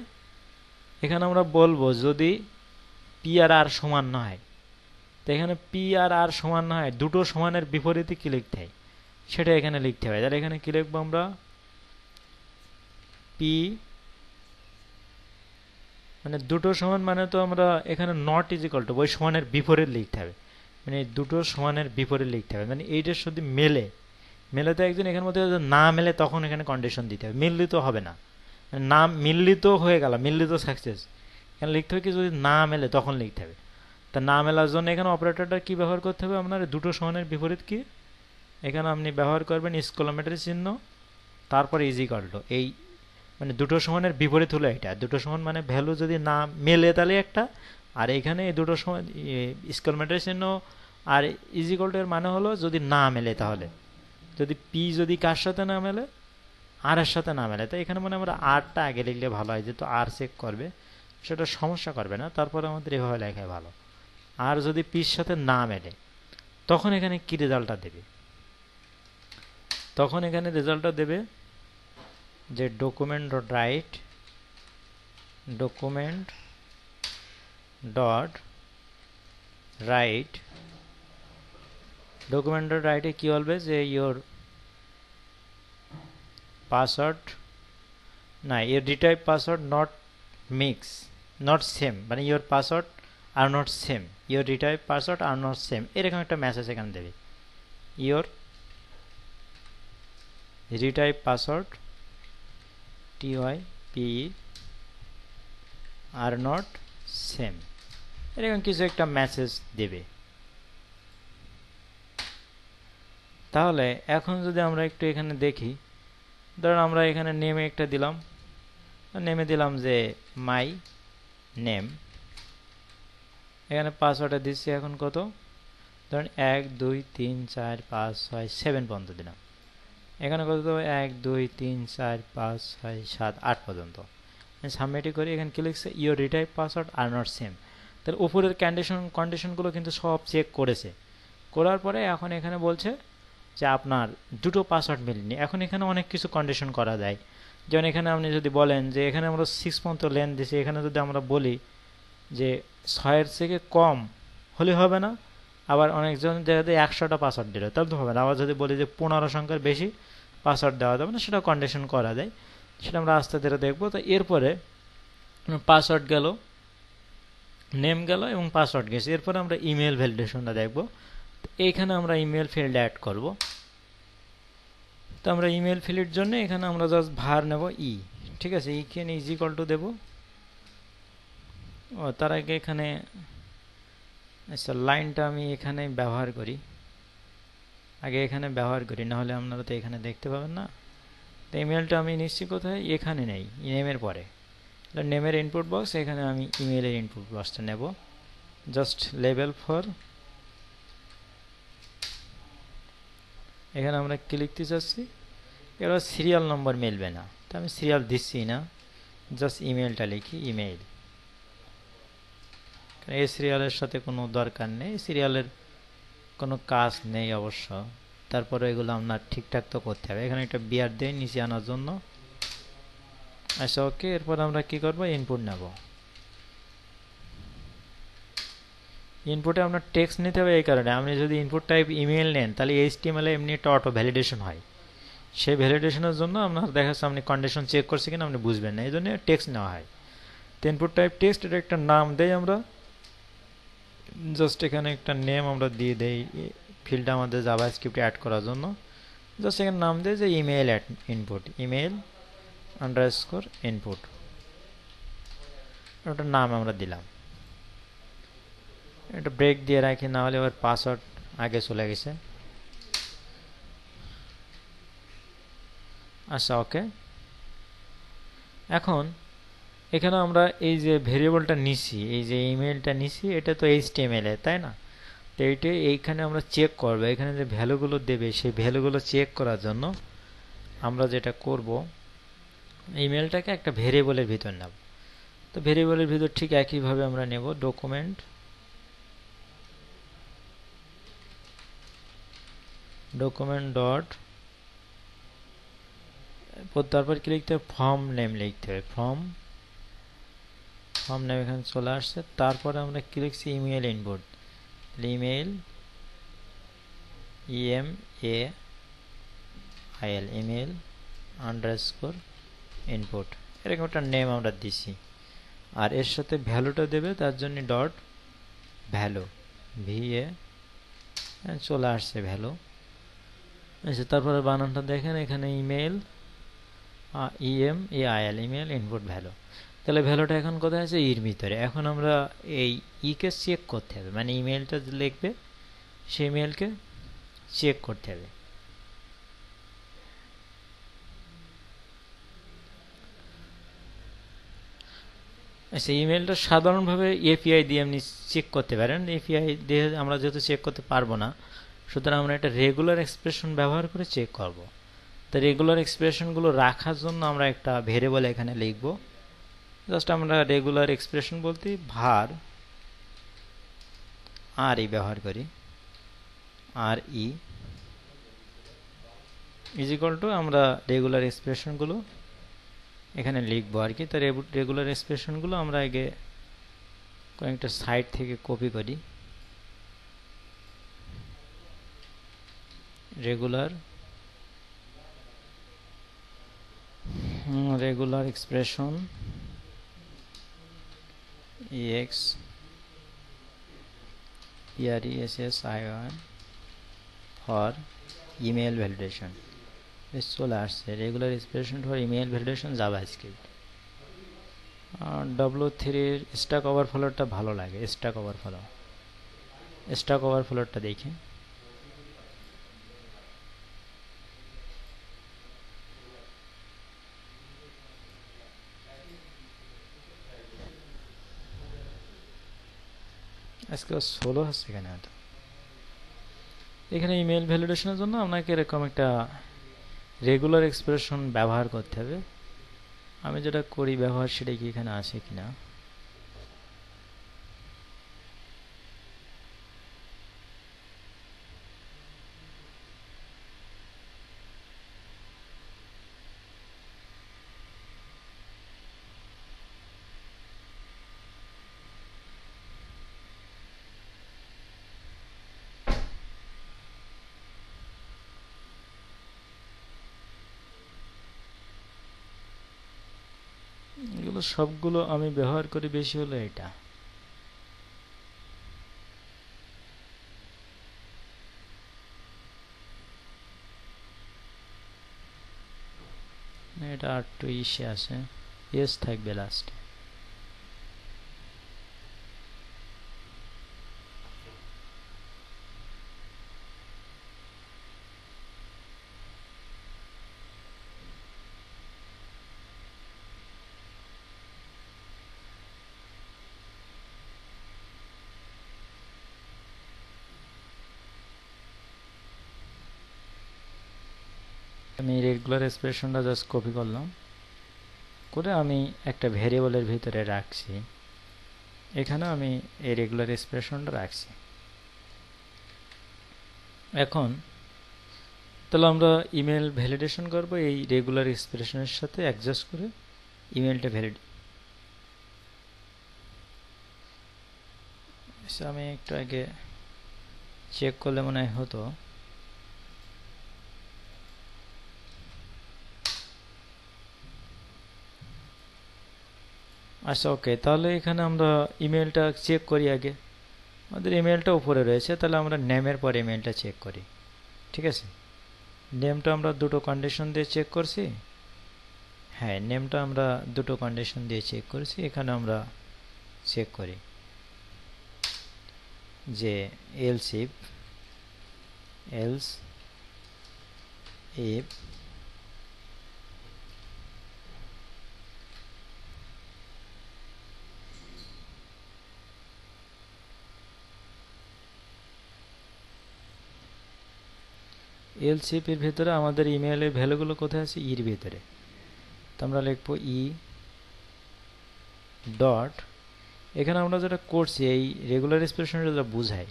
এখানে আমরা বলবো যদি পি আর আর সমান না হয়, তো এখানে পি আর আর সমান না হয়, দুটো সমানের বিপরীতে কি লিখতে হয় সেটা এখানে লিখতে হবে। তাহলে এখানে কি লিখবো আমরা, পি মানে দুটো সমান, মানে তো আমরা এখানে নট ইজ ইকুয়াল টু ওই সমানের বিপরীত লিখতে হবে, মানে দুটো সমানের বিপরীত লিখতে হবে, মানে এইটার যদি মেলে, মেলে তো একজন এখানে মধ্যে না মেলে তখন এখানে কন্ডিশন দিতে হবে, মিললিত হবে না, না মিললিত হয়ে গেল, মিললিত সাকসেস, এখানে লিখতে হবে কি যদি না মেলে তখন লিখতে হবে। তা না মেলার জন্য এখানে অপারেটরটা কি ব্যবহার করতে হবে আপনার? দুটো সমানের বিপরীত কি? এখানে আপনি ব্যবহার করবেন স্কলামেটারি চিহ্ন, তারপরে ইজিক্যাল টু। এই মানে দুটো সমানের বিপরীত হলো এটা। দুটো সমান মানে ভ্যালু যদি না মেলে তাহলে একটা, আর এখানে এই দুটো সমান স্কলামেটারি চিহ্ন আর ইজিক্যাল টু এর মানে হলো যদি না মেলে, তাহলে যদি পি যদি কার সাথে না মেলে, আর এর সাথে না মেলে, তো এখানে মানে আমরা আরটা আগে লিখলে ভালো হয়, যেহেতু আর চেক করবে সেটা সমস্যা করবে না, তারপরে আমাদের এভাবে লেখাই ভালো। আর যদি পির সাথে না মেলে তখন এখানে কি রেজাল্টটা দেবে? তখন এখানে রেজাল্টটা দেবে যে document dot write, document dot write, document dot রাইটে কি বলবে যে ইয়োর পাসওয়ার্ড না, your retype password not mix, not same, মানে your password are not same, your retype password are not same, এরকম একটা মেসেজ এখানে দেবে। Your retype password TYPE are not same, এরকম কিছু একটা মেসেজ দেবে। তাহলে এখন যদি আমরা একটু এখানে দেখি, ধরুন আমরা এখানে নেমে একটা দিলাম, নেমে দিলাম যে মাই নেম, এখানে পাসওয়ার্ডটা দিচ্ছি এখন কত, ধরুন 1 2 3 4 5 6 7 পর্যন্ত দিলাম। এখানে কত 1 2 3 4 5 6 7 8 পর্যন্ত সাবমিট করি। এখানে কি লিখছে? Your retype password are not same. তাহলে উপরের কন্ডিশনগুলো কিন্তু সব চেক করেছে, করার পরে এখন এখানে বলছে যে আপনার দুটো পাসওয়ার্ড মেলেনি। এখন এখানে অনেক কিছু কন্ডিশন করা যায়, যেমন এখানে আপনি যদি বলেন যে এখানে আমরা 6 পর্যন্ত লেন দিছি, এখানে যদি আমরা বলি যে 6-এর থেকে কম হলে হবে না, আবার অনেকজন দেখা যায় 100টা পাসওয়ার্ড দিল, তাহলে তো হবে না। আবার যদি বলি যে 15 সংখ্যার বেশি পাসওয়ার্ড দেওয়া যাবে না, সেটা কন্ডিশন করা যায়, সেটা আমরা আস্তে ধীরে দেখবো। তো এরপরে পাসওয়ার্ড গেল, নেম গেল এবং পাসওয়ার্ড গেছে, এরপরে আমরা ইমেল ভ্যালিডেশনটা দেখব। এইখানে আমরা ইমেল ফিল্ড অ্যাড করব। তো আমরা ইমেল ফিল্ডের জন্য এখানে আমরা জাস্ট ভার নেব ই, ঠিক আছে, এখানে ইজ ইকুয়াল টু দেব। ও তার আগে এখানে আচ্ছা লাইনটা আমি এখানে ব্যবহার করি, আগে এখানে ব্যবহার করি, না হলে আপনারা তো এখানে দেখতে পাবেন না। তো ইমেলটা আমি নিশ্চিত কোথায়, এখানে নেই, নেমের পরে নেমের ইনপুট বক্স, এখানে আমি ইমেলের ইনপুট বক্সটা নেব। জাস্ট লেবেল ফর, এখানে আমরা কি লিখতে চাচ্ছি, এবার সিরিয়াল নম্বর মিলবে না, তো আমি সিরিয়াল দিচ্ছি না, জাস্ট ইমেলটা লিখি ইমেল। এই সিরিয়ালের সাথে কোনো দরকার নেই, সিরিয়ালের কোনো কাজ নেই অবশ্য, তারপরে এগুলো আপনার ঠিকঠাক তো করতে হবে। এখানে একটা বিয়ার দেয় নিচে আনার জন্য। আচ্ছা ওকে, এরপর আমরা কি করব, ইনপুট নেব। ইনপুটে আপনার টেক্সট নিতে হবে, এই কারণে আপনি যদি ইনপুট টাইপ ইমেল নেন তাহলে HTML এ এমনি একটা অটো ভ্যালিডেশন হয়, সেই ভ্যালিডেশনের জন্য আপনার দেখা যাচ্ছে আপনি কন্ডিশন চেক করছে কিনা আপনি বুঝবেন না, এই জন্য টেক্সট নেওয়া হয়। তো ইনপুট টাইপ টেক্সট, এটা একটা নাম দেই আমরা, জাস্ট এখানে একটা নেম আমরা দিয়ে দেই ফিল্ডটা আমাদের জাভাস্ক্রিপ্টে অ্যাড করার জন্য। জাস্ট এখানে নাম দেই যে email input, email underscore input, ওটার নাম আমরা দিলাম। এটা ব্রেক দিয়ে রাখি, না হলে আবার পাসওয়ার্ড আগে চলে গেছে। আচ্ছা ওকে, এখন এখানে আমরা এই যে ভেরিয়েবলটা নিছি, এই যে ইমেলটা নিছি, এটা তো HTML এ, তাই না? তো এইখানে আমরা চেক করব, এখানে যে ভ্যালুগুলো দেবে সেই ভ্যালুগুলো চেক করার জন্য আমরা যেটা করব, ইমেলটাকে একটা ভেরিয়েবলের ভিতর নেব। তো ভেরিয়েবলের ভিতর ঠিক একইভাবে আমরা নেব ডকুমেন্ট ডট, তারপর কি লিখতে হবে, ফর্ম নেম লিখতে হবে, ফর্ম নেম এখানে চলে আসছে। তারপরে আমরা কি লিখছি, email input, email EMAIL, email underscore input, এরকম একটা নেম আমরা দিছি। আর এর সাথে ভ্যালুটা দেবে, তার জন্য ডট ভ্যালু, VA, চলে আসছে ভ্যালু। আচ্ছা তারপরে বানানটা দেখেন, এখানে email EMAIL, email input value. তাহলে ভ্যালুটা এখন কোথায় আছে, ইর ভিতরে। এখন আমরা এই ইকে চেক করতে হবে, মানে ইমেলটা লিখবে সেই ইমেলকে চেক করতে হবে। আচ্ছা, ইমেলটা সাধারণভাবে এপিআই দিয়ে আপনি চেক করতে পারেন। এপিআই দিয়ে আমরা যেহেতু চেক করতে পারবো না, সুতরাং আমরা একটা রেগুলার এক্সপ্রেশন ব্যবহার করে চেক করব। তো রেগুলার এক্সপ্রেশনগুলো রাখার জন্য আমরা একটা ভেরিয়েবল এখানে লিখব। জাস্ট আমরা রেগুলার এক্সপ্রেশন বলতে ভার আর ই ব্যবহার করি, আর ই ইজ ইকুয়াল টু আমরা রেগুলার এক্সপ্রেশনগুলো এখানে লিখবো আর কি। তো রেগুলার এক্সপ্রেশনগুলো আমরা আগে কয়েকটা সাইট থেকে কপি করি। Regular expression ex ERESSION for email validation, চলে আসছে regular expression for email validation JavaScript. W3-র স্ট্যাক ওভারফ্লোটা ভালো লাগে, স্ট্যাক ওভারফ্লোটা দেখি। আজকে সোলো হচ্ছে এখানে। হয়তো এখানে ইমেল ভ্যালিডেশনের জন্য আপনাকে এরকম একটা রেগুলার এক্সপ্রেশন ব্যবহার করতে হবে। আমি যেটা করি ব্যবহার, সেটা কি এখানে আসে কিনা। এগুলো সবগুলো আমি ব্যবহার করি, বেশি হলো এটা। এটা আর টু ইসে আছে, এস থাকবে লাস্টে। আমি রেগুলার এক্সপ্রেশনটা জাস্ট কপি করলাম, করে আমি একটা ভেরিয়েবলের ভিতরে রাখছি। এখানে আমি এই রেগুলার এক্সপ্রেশনটা রাখছি। এখন তাহলে আমরা ইমেল ভ্যালিডেশন করব এই রেগুলার এক্সপ্রেশনের সাথে অ্যাডজাস্ট করে ইমেলটা আমি একটু আগে চেক করলে মনে হয় হতো। আচ্ছা, ওকে, তাহলে এখানে আমরা ইমেলটা চেক করি আগে। আমাদের ইমেলটা উপরে রয়েছে, তাহলে আমরা নেমের পরে ইমেলটা চেক করি। ঠিক আছে, নেমটা আমরা দুটো কন্ডিশন দিয়ে চেক করছি। হ্যাঁ, নেমটা আমরা দুটো কন্ডিশন দিয়ে চেক করছি। এখানে আমরা চেক করি যে এলস ইফ এলস ইফ এর ভিতরে আমাদের ইমেইলের ভ্যালুগুলো কোথায় আছে, ইর ভিতরে। তো আমরা লিখবো ই ডট, এখানে আমরা যেটা করছি এই রেগুলার এক্সপ্রেশন যেটা বোঝায়,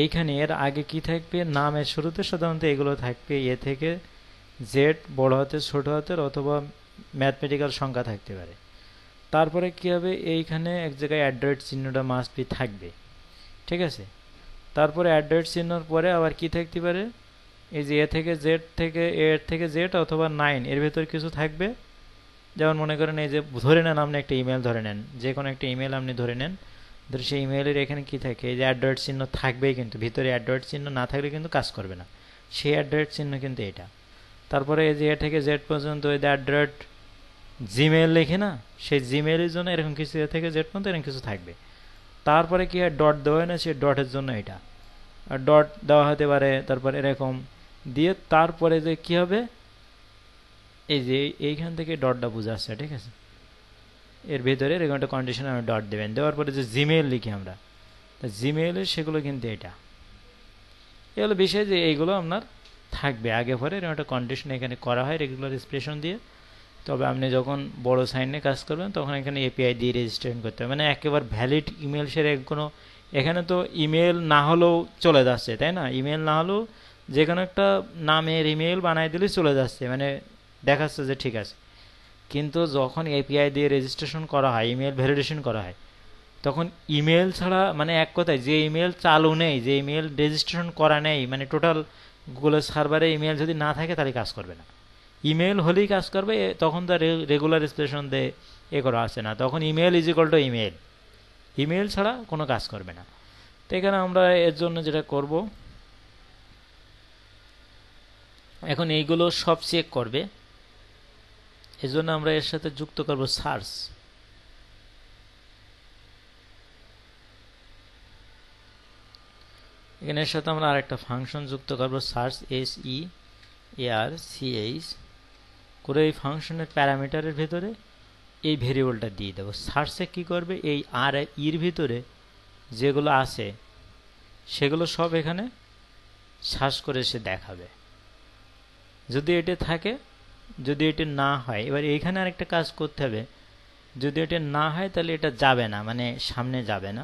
এইখানে এর আগে কি থাকবে, নামের শুরুতে সাধারণত এগুলো থাকবে এ থেকে জেড, বড় হাতের ছোট হাতের অথবা ম্যাথমেটিক্যাল সংখ্যা থাকতে পারে। তারপরে কি হবে, এইখানে এক জায়গায় অ্যাট চিহ্নটা মাস্ট বি থাকবে। ঠিক আছে, তারপরে অ্যাট চিহ্নর পরে আবার কি থাকতে পারে, এই যে এ থেকে জেড অথবা 9 এর ভেতর কিছু থাকবে। যেমন মনে করেন এই যে ধরে নেন আপনি একটা ইমেল ধরে নেন, যে কোনো একটা ইমেল আপনি ধরে নেন, ধরে সেই ইমেলের এখানে কি থাকে, এই যে অ্যাট চিহ্ন থাকবেই, কিন্তু ভিতরে অ্যাট চিহ্ন না থাকলে কিন্তু কাজ করবে না। সেই অ্যাট চিহ্ন কিন্তু এটা। তারপরে এই যে এ থেকে জেড পর্যন্ত এই যে জিমেইল লিখি না, সেই জিমেইলের জন্য এরকম কিছু থেকে জেড পর্যন্ত এরকম কিছু থাকবে। তারপরে কি হয়, ডট দেওয়া হয় না, সেই ডটের জন্য এটা, আর ডট দেওয়া হতে পারে। তারপর এরকম দিয়ে তারপরে যে কি হবে, এই যে এইখান থেকে ডটটা বোঝা আসছে, ঠিক আছে, এর ভিতরে এরকম একটা কন্ডিশন আমি ডট দেবেন। দেওয়ার পরে যে জিমেইল লিখি আমরা, তা জিমেইলের সেগুলো কিন্তু এটা, এগুলো বিষয় যে এইগুলো আপনার থাকবে আগে পরে এরকম একটা কন্ডিশন এখানে করা হয় রেগুলার এক্সপ্রেশন দিয়ে। তবে আপনি যখন বড় সাইনে কাজ করবেন তখন এখানে এপিআই দিয়ে রেজিস্ট্রেশন করতে হবে, মানে একেবারে ভ্যালিড ইমেল সেরে কোনো, এখানে তো ইমেল না হলেও চলে যাচ্ছে, তাই না? ইমেল না হলেও যে কোনো একটা নামের ইমেল বানাই দিলেই চলে যাচ্ছে, মানে দেখাচ্ছে যে ঠিক আছে। কিন্তু যখন এপিআই দিয়ে রেজিস্ট্রেশন করা হয়, ইমেল ভ্যালিডেশন করা হয়, তখন ইমেল ছাড়া, মানে এক কথায় যে ইমেল চালু নেই, যে ইমেল রেজিস্ট্রেশন করা নেই, মানে টোটাল গুগলের সার্ভারে ইমেল যদি না থাকে তাহলে কাজ করবে না। ইমেল হলেই কাজ করবে, তখন তার রেগুলার এক্সপ্রেশন দিয়ে এ করা আছে না, তখন email is equal to email, email ছাড়া কোনো কাজ করবে না। তো এখানে আমরা এর জন্য যেটা করব, এখন এইগুলো সব চেক করবে, এজন্য আমরা এর সাথে যুক্ত করব সার্চ। এখানে এর সাথে আমরা আরেকটা ফাংশন যুক্ত করব, সার্চ, SEARCH করে এই ফাংশনের প্যারামিটারের ভিতরে এই ভেরিয়েবলটা দিয়ে দেবো। সার্চে কি করবে, এই আর ইর ভিতরে যেগুলো আছে সেগুলো সব এখানে সার্চ করে সে দেখাবে, যদি এটা থাকে। যদি এটা না হয়, এবার এইখানে আরেকটা কাজ করতে হবে, যদি এটা না হয় তাহলে এটা যাবে না, মানে সামনে যাবে না।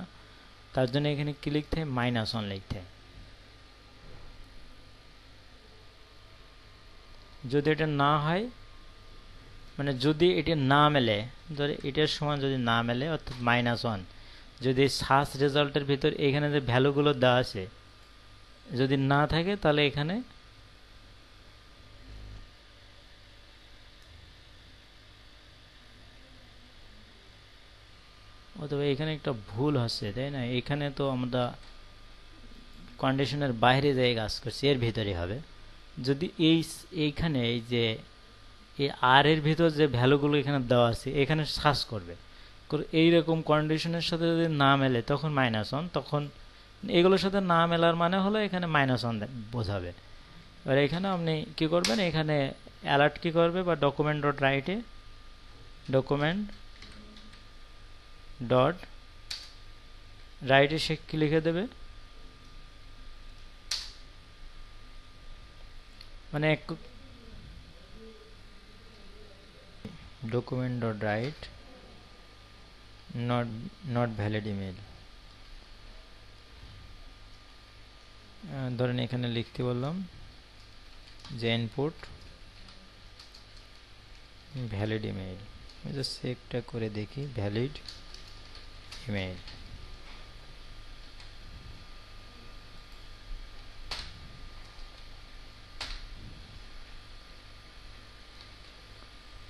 তার জন্য এখানে কি লিখতে হয়, -1 লিখতে হয়। যদি এটা না হয়, মানে যদি এটা না মেলে, ধরে এটার সমান যদি না মেলে, অর্থাৎ -1, যদি সার্চ রেজাল্টের ভিতর এখানে যে ভ্যালুগুলো দেওয়া আছে যদি না থাকে, তাহলে এখানে অথবা এখানে একটা ভুল হচ্ছে, তাই না? এখানে তো আমরা কন্ডিশনের বাইরে যাই কাজ করছি, এর ভিতরে হবে। যদি এইখানে এই যে এই আর এর ভিতর যে ভ্যালুগুলো এখানে দেওয়া আছে এখানে সার্চ করবে, এইরকম কন্ডিশনের সাথে যদি না মেলে তখন -1, তখন এগুলোর সাথে না মেলার মানে হলো এখানে -1 বোঝাবে। এবার এখানে আপনি কি করবেন, এখানে অ্যালার্ট কি করবে, বা ডকুমেন্ট ডট রাইটে সে কি লিখে দেবে, মানে document dot write not valid email, ধরেন এখানে লিখতে বললাম যে ইনপুট ভ্যালিড ইমেইল, জাস্ট একটা করে দেখি ভ্যালিড ইমেইল।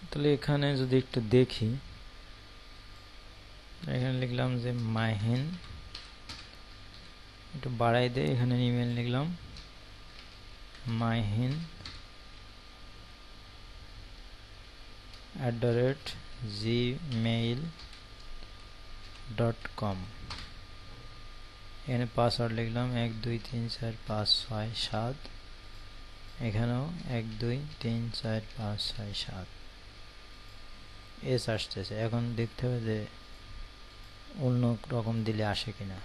তাহলে এখানে যদি একটু দেখি, এখানে লিখলাম যে মাহিন, একটু বাড়াই দেয়, এখানে ইমেল লিখলাম mahin@gmail.com, এখানে পাসওয়ার্ড লিখলাম 12345667, এখানেও 12345667, এস আসতেছে। এখন দেখতে হবে যে অন্য রকম দিলে আসে কিনা।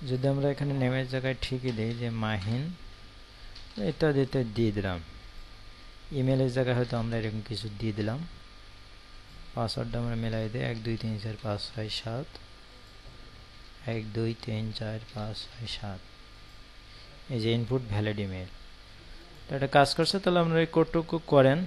যদি আমরা এখানে নেমের জায়গায় ঠিকই দিই যে মাহিন ইত্যাদি ইত্যাদি দিয়ে দিলাম, ইমেলের জায়গায় হয়তো আমরা এরকম কিছু দিয়ে দিলাম, পাসওয়ার্ডটা আমরা মেলাই দিই 12345667, 12345667, এই যে ইনপুট ভ্যালিড ইমেল। এটা কাজ করছে, তাহলে আপনারা এই কোডটুকু করেন।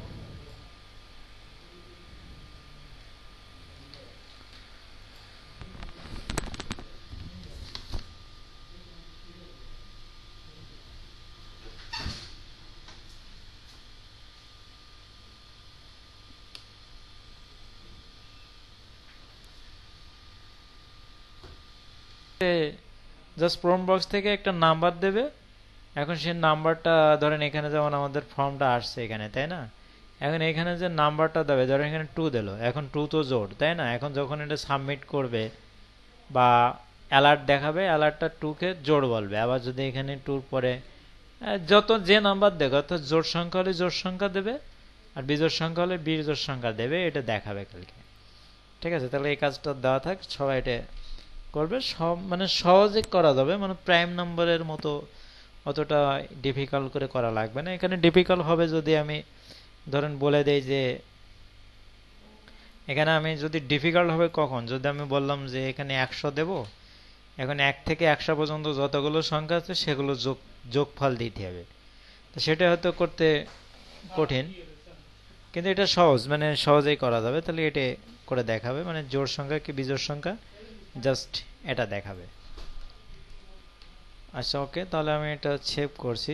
জাস্ট প্রম্পট বক্স থেকে একটা নাম্বার দেবে, এখন সেই নাম্বারটা ধরেন এখানে যেমন আমাদের ফর্মটা আসছে এখানে, তাই না? এখন এখানে যে নাম্বারটা দেবে, ধরো এখানে 2 দিল, এখন 2 তো জোড়, তাই না? এখন যখন এটা সাবমিট করবে বা অ্যালার্ট দেখাবে, অ্যালার্টটা 2 কে জোড় বলবে। আবার যদি এখানে 2 এর পরে যত যে নাম্বার দেবে, অর্থাৎ জোড় সংখ্যা হলে জোড় সংখ্যা দেবে, আর বিজোড় সংখ্যা হলে বিজোড় সংখ্যা দেবে, এটা দেখাবে কালকে। ঠিক আছে, তাহলে এই কাজটা দেওয়া থাক, সবাই এটা করবে। সব মানে সহজে করা যাবে, মানে প্রাইম নাম্বারের মতো অতটা ডিফিকাল্ট করে করা লাগবে না। এখানে ডিফিকাল্ট হবে যদি আমি ধরেন বলে দেই যে এখানে আমি যদি ডিফিকাল্ট হবে কখন, যদি আমি বললাম যে এখানে 100 দেব, এখন 1 থেকে 100 পর্যন্ত যতগুলো সংখ্যা আছে সেগুলো যোগফল দিতে হবে, তো সেটা হয়তো করতে কঠিন, কিন্তু এটা সহজ, মানে সহজেই করা যাবে। তাহলে এটা করে দেখাবে, মানে জোড় সংখ্যা কি বিজোড় সংখ্যা, জাস্ট এটা দেখাবে। আচ্ছা, ওকে, তাহলে আমি এটা সেভ করছি।